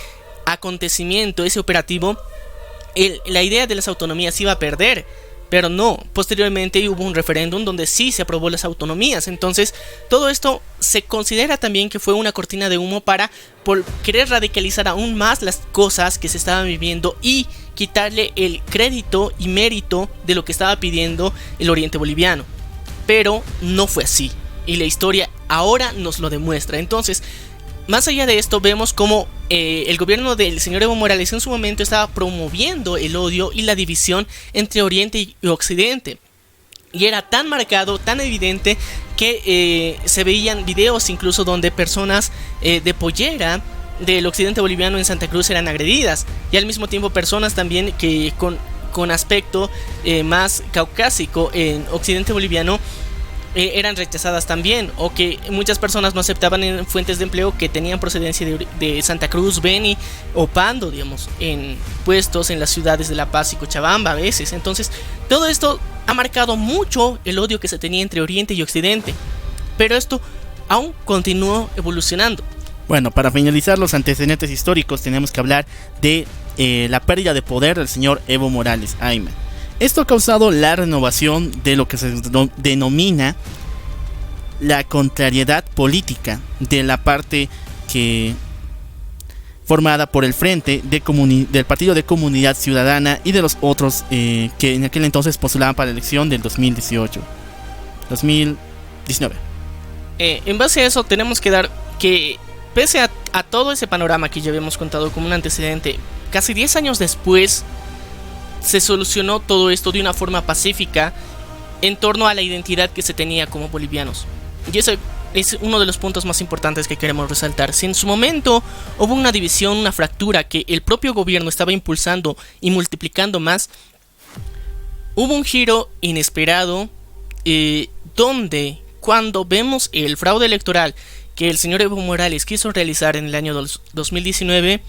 acontecimiento, ese operativo, la idea de las autonomías iba a perder. Pero no, posteriormente hubo un referéndum donde sí se aprobó las autonomías. Entonces todo esto se considera también que fue una cortina de humo por querer radicalizar aún más las cosas que se estaban viviendo y quitarle el crédito y mérito de lo que estaba pidiendo el oriente boliviano. Pero no fue así, y la historia ahora nos lo demuestra. Entonces, más allá de esto, vemos cómo el gobierno del señor Evo Morales en su momento estaba promoviendo el odio y la división entre Oriente y Occidente. Y era tan marcado, tan evidente, que se veían videos incluso donde personas de pollera del occidente boliviano en Santa Cruz eran agredidas. Y al mismo tiempo personas también que con aspecto más caucásico en occidente boliviano eran rechazadas también, o que muchas personas no aceptaban en fuentes de empleo que tenían procedencia de Santa Cruz, Beni o Pando, digamos, en puestos en las ciudades de La Paz y Cochabamba a veces. Entonces todo esto ha marcado mucho el odio que se tenía entre Oriente y Occidente, pero esto aún continuó evolucionando. Bueno, para finalizar los antecedentes históricos tenemos que hablar de la pérdida de poder del señor Evo Morales Ayman. Esto ha causado la renovación de lo que se denomina la contrariedad política de la parte que formada por el Frente del Partido de Comunidad Ciudadana y de los otros que en aquel entonces postulaban para la elección del 2019. En base a eso tenemos que dar que pese a todo ese panorama que ya habíamos contado como un antecedente, casi 10 años después se solucionó todo esto de una forma pacífica en torno a la identidad que se tenía como bolivianos. Y ese es uno de los puntos más importantes que queremos resaltar. Si en su momento hubo una división, una fractura que el propio gobierno estaba impulsando y multiplicando más, hubo un giro inesperado donde cuando vemos el fraude electoral que el señor Evo Morales quiso realizar en el año 2019,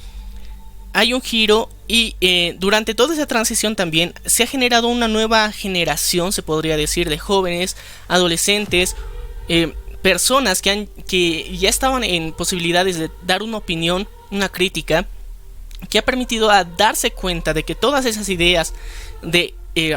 hay un giro y durante toda esa transición también se ha generado una nueva generación, se podría decir, de jóvenes, adolescentes, personas que ya estaban en posibilidades de dar una opinión, una crítica, que ha permitido a darse cuenta de que todas esas ideas de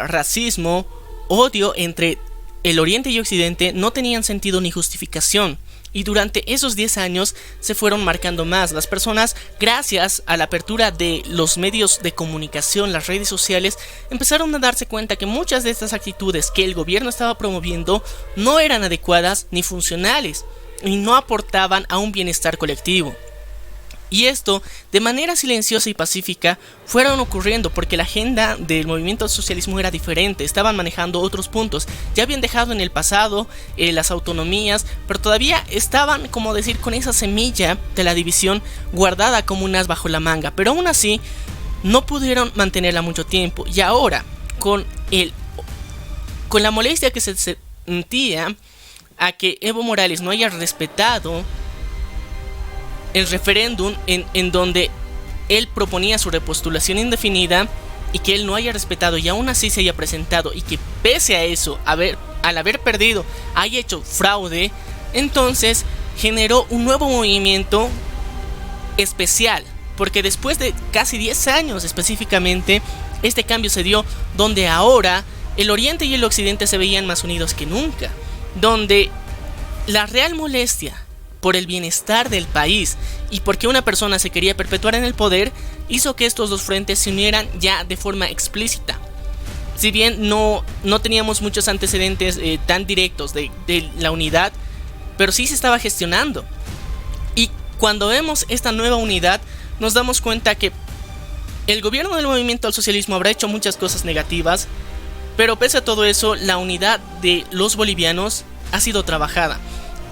racismo, odio entre el Oriente y Occidente no tenían sentido ni justificación. Y durante esos 10 años se fueron marcando más. Las personas, gracias a la apertura de los medios de comunicación, las redes sociales, empezaron a darse cuenta que muchas de estas actitudes que el gobierno estaba promoviendo no eran adecuadas ni funcionales y no aportaban a un bienestar colectivo. Y esto, de manera silenciosa y pacífica, fueron ocurriendo porque la agenda del movimiento al socialismo era diferente. Estaban manejando otros puntos. Ya habían dejado en el pasado las autonomías, pero todavía estaban, como decir, con esa semilla de la división guardada como un as bajo la manga. Pero aún así, no pudieron mantenerla mucho tiempo. Y ahora, con la molestia que se sentía a que Evo Morales no haya respetado el referéndum en donde él proponía su repostulación indefinida y que él no haya respetado y aún así se haya presentado y que pese a eso, al haber perdido, haya hecho fraude, entonces generó un nuevo movimiento especial, porque después de casi 10 años específicamente, este cambio se dio donde ahora el Oriente y el Occidente se veían más unidos que nunca, donde la real molestia por el bienestar del país y porque una persona se quería perpetuar en el poder hizo que estos dos frentes se unieran ya de forma explícita. Si bien no teníamos muchos antecedentes tan directos de la unidad, pero sí se estaba gestionando. Y cuando vemos esta nueva unidad nos damos cuenta que el gobierno del movimiento al socialismo habrá hecho muchas cosas negativas, pero pese a todo eso la unidad de los bolivianos ha sido trabajada.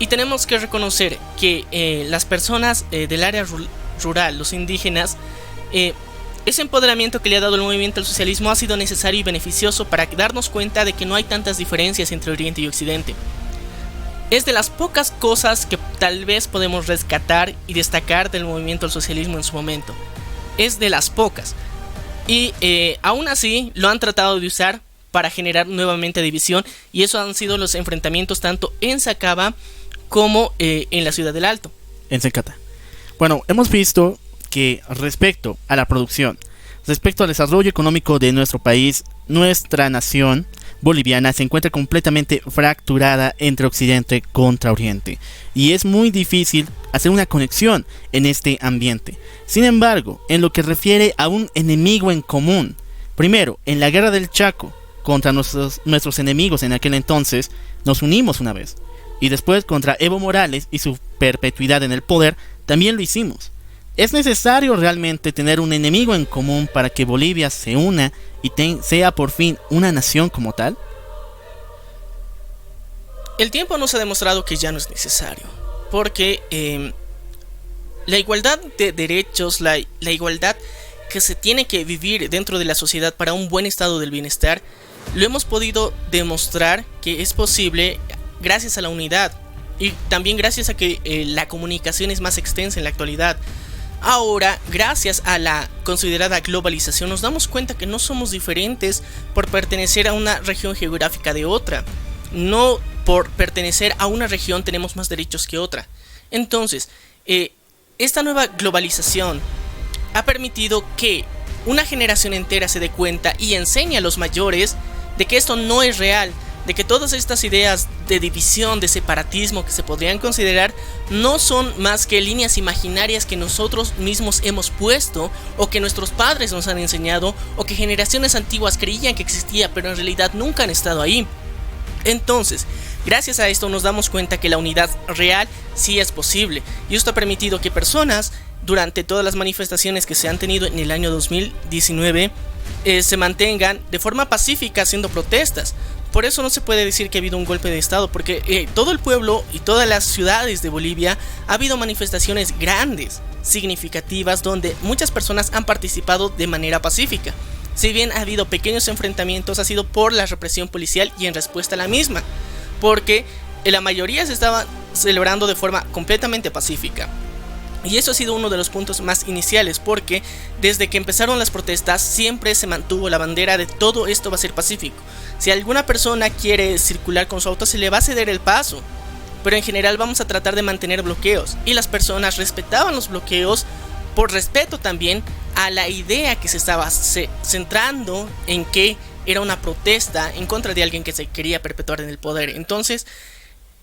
Y tenemos que reconocer que las personas del área rural, los indígenas, ese empoderamiento que le ha dado el movimiento al socialismo ha sido necesario y beneficioso para darnos cuenta de que no hay tantas diferencias entre Oriente y Occidente. Es de las pocas cosas que tal vez podemos rescatar y destacar del movimiento al socialismo en su momento. Es de las pocas. Y aún así lo han tratado de usar para generar nuevamente división. Y eso han sido los enfrentamientos tanto en Sacaba como en la ciudad del Alto. En Secata. Bueno, hemos visto que respecto a la producción, respecto al desarrollo económico de nuestro país, nuestra nación boliviana se encuentra completamente fracturada entre Occidente contra Oriente. Y es muy difícil hacer una conexión en este ambiente. Sin embargo, en lo que refiere a un enemigo en común, primero, en la guerra del Chaco, contra nuestros enemigos en aquel entonces, nos unimos una vez. Y después contra Evo Morales y su perpetuidad en el poder, también lo hicimos. ¿Es necesario realmente tener un enemigo en común para que Bolivia se una y sea por fin una nación como tal? el tiempo nos ha demostrado que ya no es necesario, porque la igualdad de derechos, la igualdad que se tiene que vivir dentro de la sociedad para un buen estado del bienestar, lo hemos podido demostrar que es posible gracias a la unidad y también gracias a que la comunicación es más extensa en la actualidad. Ahora, gracias a la considerada globalización, nos damos cuenta que no somos diferentes por pertenecer a una región geográfica de otra. No por pertenecer a una región tenemos más derechos que otra. Entonces, esta nueva globalización ha permitido que una generación entera se dé cuenta y enseñe a los mayores de que esto no es real, de que todas estas ideas de división, de separatismo que se podrían considerar no son más que líneas imaginarias que nosotros mismos hemos puesto o que nuestros padres nos han enseñado o que generaciones antiguas creían que existía pero en realidad nunca han estado ahí. Entonces, gracias a esto nos damos cuenta que la unidad real sí es posible y esto ha permitido que personas durante todas las manifestaciones que se han tenido en el año 2019 se mantengan de forma pacífica haciendo protestas. Por eso no se puede decir que ha habido un golpe de estado, porque todo el pueblo y todas las ciudades de Bolivia ha habido manifestaciones grandes, significativas, donde muchas personas han participado de manera pacífica. Si bien ha habido pequeños enfrentamientos, ha sido por la represión policial y en respuesta a la misma, porque la mayoría se estaba celebrando de forma completamente pacífica. Y eso ha sido uno de los puntos más iniciales, porque desde que empezaron las protestas siempre se mantuvo la bandera de todo esto va a ser pacífico. Si alguna persona quiere circular con su auto se le va a ceder el paso, pero en general vamos a tratar de mantener bloqueos. Y las personas respetaban los bloqueos por respeto también a la idea que se estaba centrando en que era una protesta en contra de alguien que se quería perpetuar en el poder. Entonces,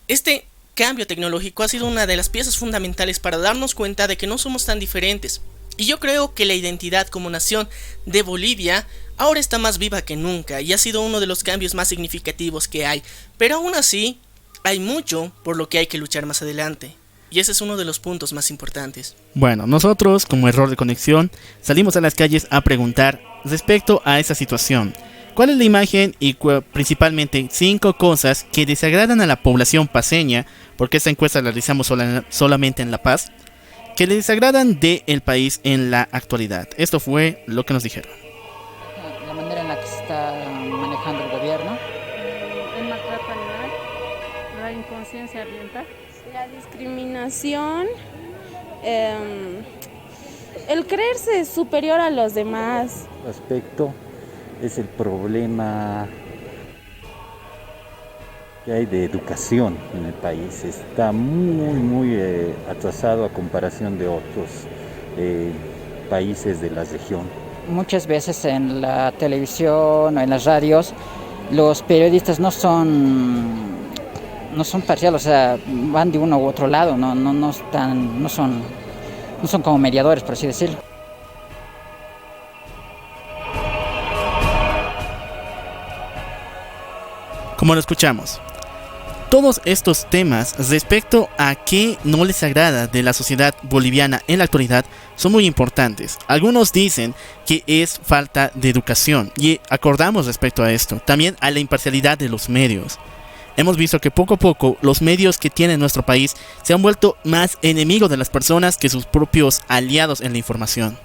este cambio tecnológico ha sido una de las piezas fundamentales para darnos cuenta de que no somos tan diferentes. Y yo creo que la identidad como nación de Bolivia ahora está más viva que nunca y ha sido uno de los cambios más significativos que hay. Pero aún así, hay mucho por lo que hay que luchar más adelante. Y ese es uno de los puntos más importantes. Bueno, nosotros, como Error de Conexión, salimos a las calles a preguntar respecto a esa situación. ¿Cuál es la imagen y principalmente 5 cosas que desagradan a la población paceña? Porque esta encuesta la realizamos solamente en La Paz. Que le desagradan del país en la actualidad. Esto fue lo que nos dijeron. La manera en la que se está manejando el gobierno. El maltrato animal, la inconsciencia ambiental, la discriminación, el creerse superior a los demás. Aspecto es el problema que hay de educación en el país. Está muy atrasado a comparación de otros países de la región. Muchas veces en la televisión o en las radios los periodistas no son parciales, o sea, van de uno u otro lado, no son como mediadores, por así decirlo. Como lo escuchamos, todos estos temas respecto a qué no les agrada de la sociedad boliviana en la actualidad son muy importantes. Algunos dicen que es falta de educación y acordamos respecto a esto, también a la imparcialidad de los medios. Hemos visto que poco a poco los medios que tiene nuestro país se han vuelto más enemigos de las personas que sus propios aliados en la información.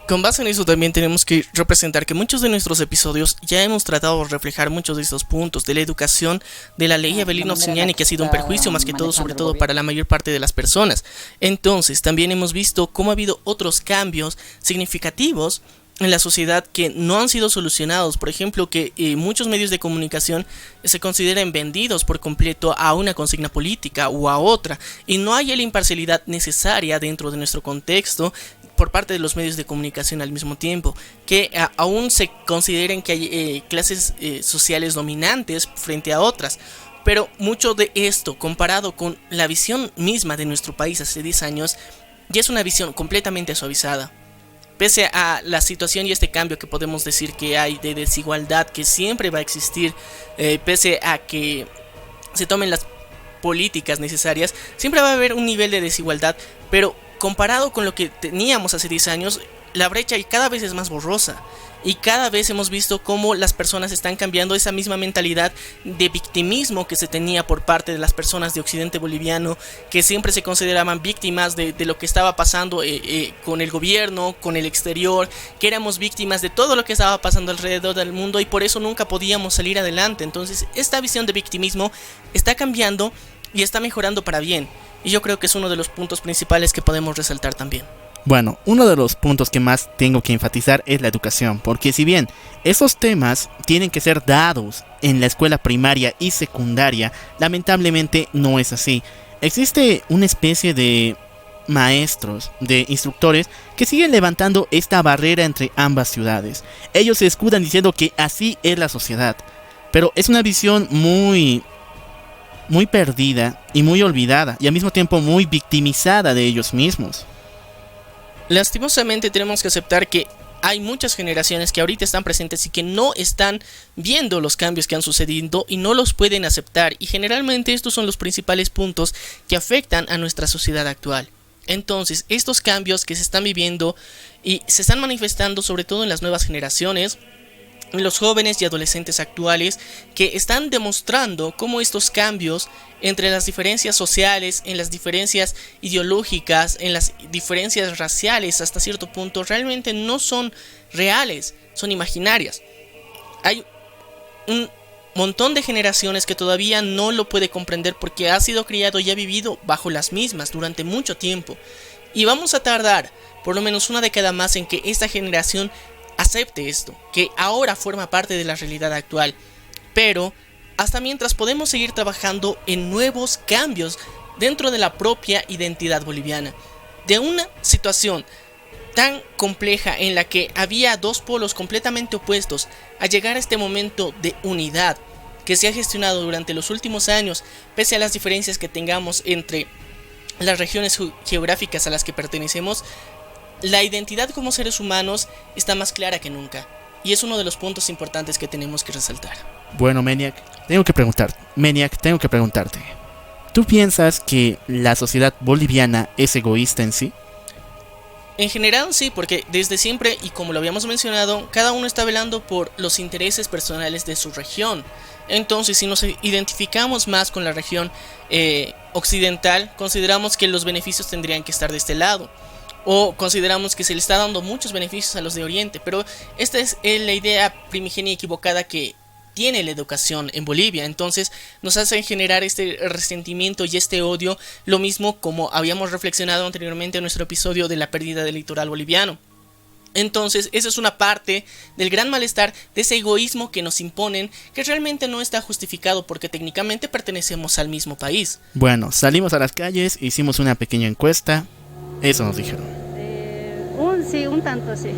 Con base en eso también tenemos que representar que muchos de nuestros episodios ya hemos tratado de reflejar muchos de estos puntos de la educación de la ley Avelino Ciñani, que ha sido un perjuicio más que todo, sobre todo para la mayor parte de las personas. Entonces también hemos visto cómo ha habido otros cambios significativos en la sociedad que no han sido solucionados. Por ejemplo, que muchos medios de comunicación se consideren vendidos por completo a una consigna política o a otra, y no hay la imparcialidad necesaria dentro de nuestro contexto por parte de los medios de comunicación al mismo tiempo, que aún se consideren que hay clases sociales dominantes frente a otras. Pero mucho de esto, comparado con la visión misma de nuestro país hace 10 años, ya es una visión completamente suavizada. Pese a la situación y este cambio que podemos decir que hay de desigualdad que siempre va a existir, pese a que se tomen las políticas necesarias, siempre va a haber un nivel de desigualdad, pero comparado con lo que teníamos hace 10 años, la brecha cada vez es más borrosa. Y cada vez hemos visto cómo las personas están cambiando esa misma mentalidad de victimismo que se tenía por parte de las personas de occidente boliviano, que siempre se consideraban víctimas de lo que estaba pasando con el gobierno, con el exterior, que éramos víctimas de todo lo que estaba pasando alrededor del mundo y por eso nunca podíamos salir adelante. Entonces esta visión de victimismo está cambiando y está mejorando para bien. Y yo creo que es uno de los puntos principales que podemos resaltar también. Bueno, uno de los puntos que más tengo que enfatizar es la educación, porque si bien esos temas tienen que ser dados en la escuela primaria y secundaria, lamentablemente no es así. Existe una especie de maestros, de instructores que siguen levantando esta barrera entre ambas ciudades. Ellos se escudan diciendo que así es la sociedad, pero es una visión muy perdida y muy olvidada, y al mismo tiempo muy victimizada de ellos mismos. Lastimosamente tenemos que aceptar que hay muchas generaciones que ahorita están presentes y que no están viendo los cambios que han sucedido y no los pueden aceptar, y generalmente estos son los principales puntos que afectan a nuestra sociedad actual. Entonces, estos cambios que se están viviendo y se están manifestando sobre todo en las nuevas generaciones, en los jóvenes y adolescentes actuales, que están demostrando cómo estos cambios entre las diferencias sociales, en las diferencias ideológicas, en las diferencias raciales hasta cierto punto, realmente no son reales, son imaginarias. Hay un montón de generaciones que todavía no lo puede comprender porque ha sido criado y ha vivido bajo las mismas durante mucho tiempo. Y vamos a tardar por lo menos una década más en que esta generación acepte esto, que ahora forma parte de la realidad actual. Pero hasta mientras podemos seguir trabajando en nuevos cambios dentro de la propia identidad boliviana. De una situación tan compleja en la que había dos polos completamente opuestos, a llegar a este momento de unidad que se ha gestionado durante los últimos años, pese a las diferencias que tengamos entre las regiones geográficas a las que pertenecemos, la identidad como seres humanos está más clara que nunca, y es uno de los puntos importantes que tenemos que resaltar. Bueno, Maniac, tengo que preguntarte. ¿Tú piensas que la sociedad boliviana es egoísta en sí? En general sí, porque desde siempre, y como lo habíamos mencionado, cada uno está velando por los intereses personales de su región. Entonces, si nos identificamos más con la región occidental, consideramos que los beneficios tendrían que estar de este lado. O consideramos que se le está dando muchos beneficios a los de Oriente, pero esta es la idea primigenia equivocada que tiene la educación en Bolivia. Entonces nos hacen generar este resentimiento y este odio, lo mismo como habíamos reflexionado anteriormente en nuestro episodio de la pérdida del litoral boliviano. Entonces esa es una parte del gran malestar, de ese egoísmo que nos imponen, que realmente no está justificado porque técnicamente pertenecemos al mismo país. Bueno, salimos a las calles, hicimos una pequeña encuesta. Eso nos dijeron. Sí, un tanto sí.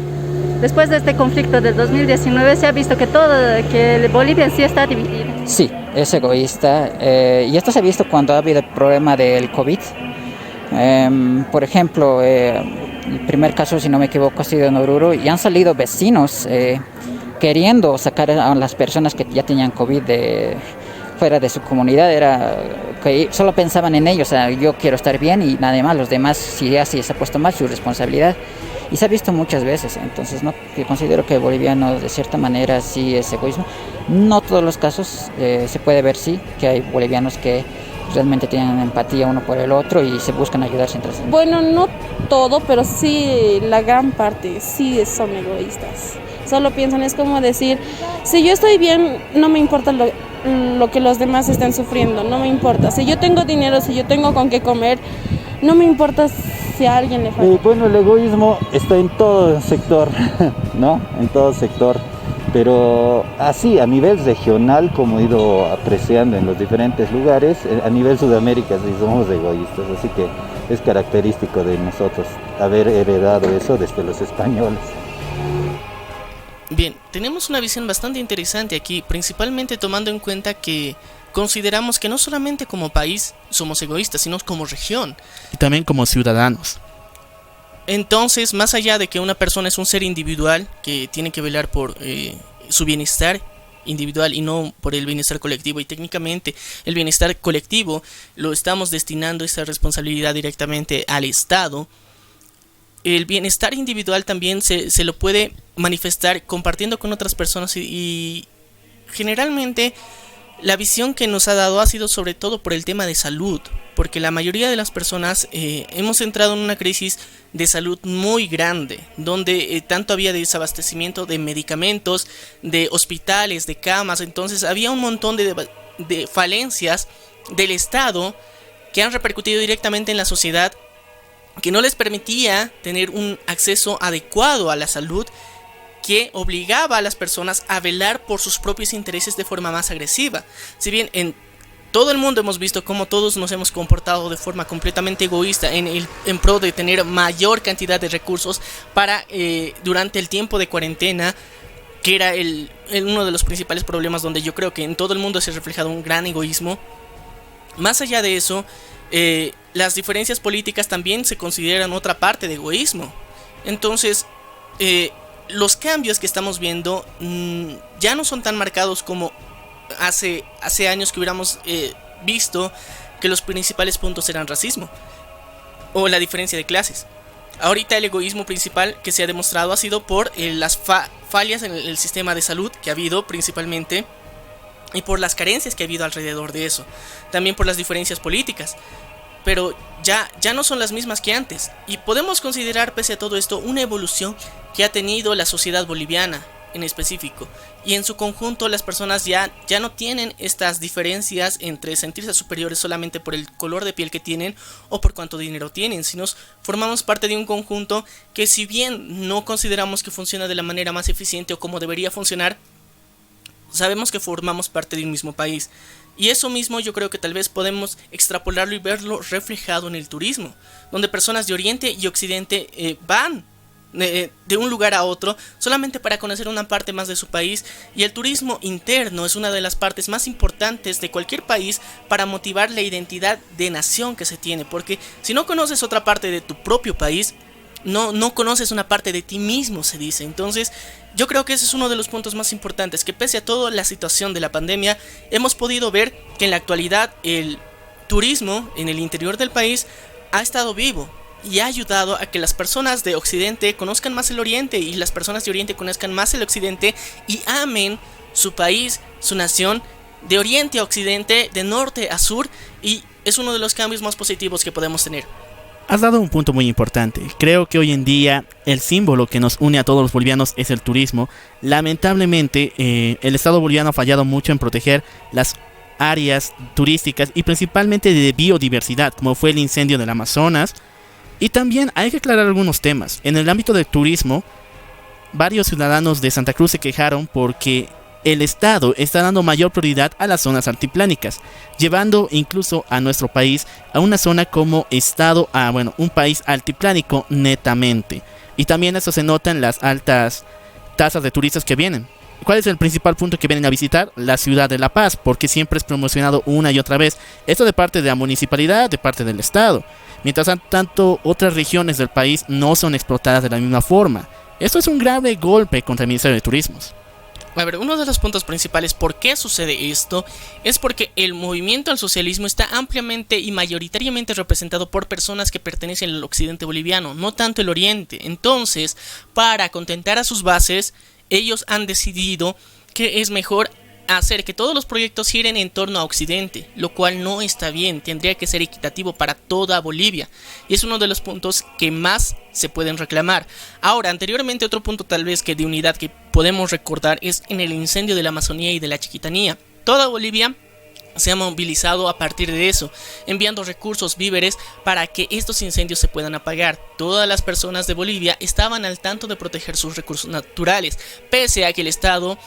Después de este conflicto del 2019 se ha visto que Bolivia en sí está dividida. Sí, es egoísta. Y esto se ha visto cuando ha habido el problema del COVID. Por ejemplo, el primer caso, si no me equivoco, ha sido en Oruro y han salido vecinos queriendo sacar a las personas que ya tenían COVID fuera de su comunidad. Era que solo pensaban en ellos, o sea, yo quiero estar bien y nada más, los demás, si así se ha puesto mal, su responsabilidad. Y se ha visto muchas veces, entonces no, que considero que el boliviano de cierta manera sí es egoísmo. No todos los casos, se puede ver sí, que hay bolivianos que realmente tienen empatía uno por el otro y se buscan ayudarse entre sí. Bueno, no todo, pero sí la gran parte sí son egoístas. Solo piensan, es como decir, si yo estoy bien, no me importa lo que los demás estén sufriendo, no me importa. Si yo tengo dinero, si yo tengo con qué comer, no me importa si a alguien le falta. Bueno, el egoísmo está en todo sector, ¿no? En todo sector. Pero así, a nivel regional, como he ido apreciando en los diferentes lugares, a nivel Sudamérica sí somos egoístas, así que es característico de nosotros haber heredado eso desde los españoles. Bien, tenemos una visión bastante interesante aquí, principalmente tomando en cuenta que consideramos que no solamente como país somos egoístas, sino como región. Y también como ciudadanos. Entonces, más allá de que una persona es un ser individual que tiene que velar por su bienestar individual y no por el bienestar colectivo, y técnicamente el bienestar colectivo lo estamos destinando esa responsabilidad directamente al Estado, el bienestar individual también se lo puede manifestar compartiendo con otras personas y generalmente la visión que nos ha dado ha sido sobre todo por el tema de salud, porque la mayoría de las personas hemos entrado en una crisis de salud muy grande, donde tanto había desabastecimiento de medicamentos, de hospitales, de camas, entonces había un montón de falencias del Estado que han repercutido directamente en la sociedad, que no les permitía tener un acceso adecuado a la salud, que obligaba a las personas a velar por sus propios intereses de forma más agresiva. Si bien en todo el mundo hemos visto cómo todos nos hemos comportado de forma completamente egoísta en pro de tener mayor cantidad de recursos para durante el tiempo de cuarentena, que era uno de los principales problemas donde yo creo que en todo el mundo se ha reflejado un gran egoísmo. Más allá de eso, las diferencias políticas también se consideran otra parte de egoísmo. Entonces, los cambios que estamos viendo ya no son tan marcados como hace años que hubiéramos visto que los principales puntos eran racismo o la diferencia de clases. Ahorita el egoísmo principal que se ha demostrado ha sido por las fallas en el sistema de salud que ha habido principalmente, y por las carencias que ha habido alrededor de eso, también por las diferencias políticas, pero ya no son las mismas que antes, y podemos considerar pese a todo esto una evolución que ha tenido la sociedad boliviana en específico, y en su conjunto las personas ya no tienen estas diferencias entre sentirse superiores solamente por el color de piel que tienen o por cuánto dinero tienen, sino formamos parte de un conjunto que, si bien no consideramos que funciona de la manera más eficiente o como debería funcionar, sabemos que formamos parte de un mismo país. Y eso mismo yo creo que tal vez podemos extrapolarlo y verlo reflejado en el turismo, donde personas de Oriente y Occidente van de un lugar a otro solamente para conocer una parte más de su país, y el turismo interno es una de las partes más importantes de cualquier país para motivar la identidad de nación que se tiene, porque si no conoces otra parte de tu propio país, no conoces una parte de ti mismo, se dice. Entonces yo creo que ese es uno de los puntos más importantes, que pese a toda la situación de la pandemia hemos podido ver que en la actualidad el turismo en el interior del país ha estado vivo y ha ayudado a que las personas de Occidente conozcan más el Oriente y las personas de Oriente conozcan más el Occidente y amen su país, su nación, de Oriente a Occidente, de norte a sur, y es uno de los cambios más positivos que podemos tener. Has dado un punto muy importante. Creo que hoy en día el símbolo que nos une a todos los bolivianos es el turismo. Lamentablemente, el Estado boliviano ha fallado mucho en proteger las áreas turísticas y principalmente de biodiversidad, como fue el incendio del Amazonas. Y también hay que aclarar algunos temas. En el ámbito del turismo, varios ciudadanos de Santa Cruz se quejaron porque el Estado está dando mayor prioridad a las zonas altiplánicas, llevando incluso a nuestro país a una zona como estado, un país altiplánico netamente. Y también eso se nota en las altas tasas de turistas que vienen. ¿Cuál es el principal punto que vienen a visitar? La ciudad de La Paz, porque siempre es promocionado una y otra vez. Esto de parte de la municipalidad, de parte del Estado. Mientras tanto, otras regiones del país no son explotadas de la misma forma. Esto es un grave golpe contra el Ministerio de Turismos. A ver, uno de los puntos principales por qué sucede esto es porque el movimiento al socialismo está ampliamente y mayoritariamente representado por personas que pertenecen al occidente boliviano, no tanto el oriente. Entonces, para contentar a sus bases, ellos han decidido que es mejor hacer que todos los proyectos giren en torno a Occidente, lo cual no está bien, tendría que ser equitativo para toda Bolivia, y es uno de los puntos que más se pueden reclamar. Ahora, anteriormente otro punto tal vez que de unidad que podemos recordar es en el incendio de la Amazonía y de la Chiquitanía. Toda Bolivia se ha movilizado a partir de eso, enviando recursos, víveres para que estos incendios se puedan apagar. Todas las personas de Bolivia estaban al tanto de proteger sus recursos naturales, pese a que el Estado,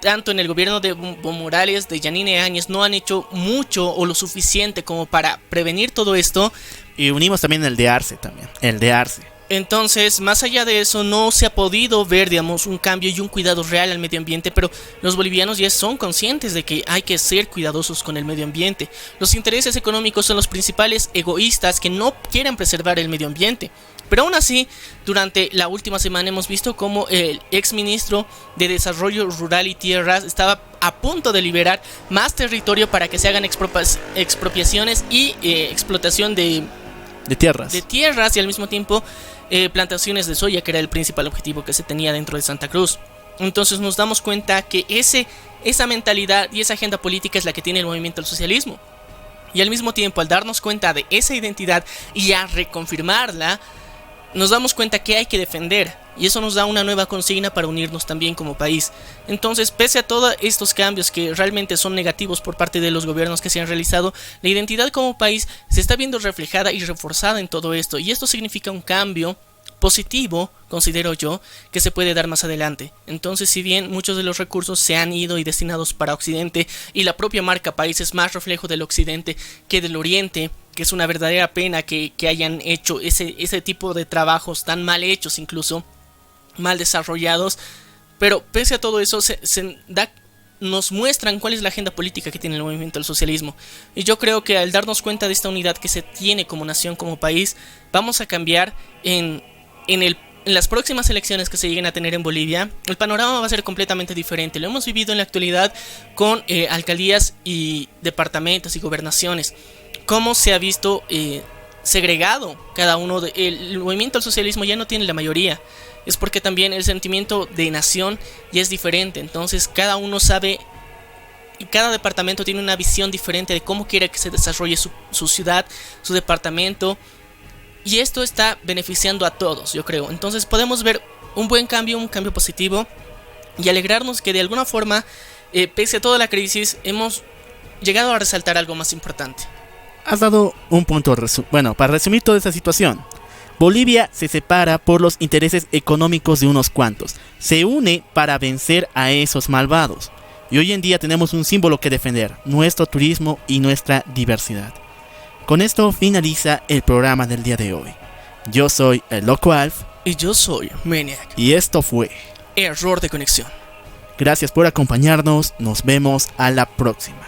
tanto en el gobierno de Evo Morales, de Yanine Áñez, no han hecho mucho o lo suficiente como para prevenir todo esto. Y unimos también el de Arce el de Arce. Entonces, más allá de eso, no se ha podido ver, digamos, un cambio y un cuidado real al medio ambiente, pero los bolivianos ya son conscientes de que hay que ser cuidadosos con el medio ambiente. Los intereses económicos son los principales egoístas que no quieren preservar el medio ambiente. Pero aún así, durante la última semana hemos visto cómo el exministro de Desarrollo Rural y Tierras estaba a punto de liberar más territorio para que se hagan expropiaciones y explotación de de tierras. Y al mismo tiempo plantaciones de soya, que era el principal objetivo que se tenía dentro de Santa Cruz. Entonces nos damos cuenta que esa mentalidad y esa agenda política es la que tiene el movimiento al socialismo. Y al mismo tiempo, al darnos cuenta de esa identidad y a reconfirmarla, nos damos cuenta que hay que defender. Y eso nos da una nueva consigna para unirnos también como país. Entonces, pese a todos estos cambios que realmente son negativos por parte de los gobiernos que se han realizado, la identidad como país se está viendo reflejada y reforzada en todo esto. Y esto significa un cambio positivo, considero yo, que se puede dar más adelante. Entonces, si bien muchos de los recursos se han ido y destinados para Occidente, y la propia marca país es más reflejo del Occidente que del Oriente, que es una verdadera pena que hayan hecho ese tipo de trabajos tan mal hechos, incluso mal desarrollados, pero pese a todo eso nos muestran cuál es la agenda política que tiene el movimiento del socialismo. Y yo creo que al darnos cuenta de esta unidad que se tiene como nación, como país, vamos a cambiar en las próximas elecciones que se lleguen a tener en Bolivia. El panorama va a ser completamente diferente. Lo hemos vivido en la actualidad con alcaldías y departamentos y gobernaciones. Cómo se ha visto segregado cada uno. El movimiento al socialismo ya no tiene la mayoría. Es porque también el sentimiento de nación ya es diferente. Entonces cada uno sabe y cada departamento tiene una visión diferente de cómo quiere que se desarrolle su ciudad, su departamento. Y esto está beneficiando a todos, yo creo. Entonces podemos ver un buen cambio, un cambio positivo, y alegrarnos que de alguna forma, pese a toda la crisis, hemos llegado a resaltar algo más importante. Has dado un punto, para resumir toda esa situación. Bolivia se separa por los intereses económicos de unos cuantos. Se une para vencer a esos malvados. Y hoy en día tenemos un símbolo que defender: nuestro turismo y nuestra diversidad. Con esto finaliza el programa del día de hoy. Yo soy el Loco Alf. Y yo soy Maniac. Y esto fue Error de Conexión. Gracias por acompañarnos. Nos vemos a la próxima.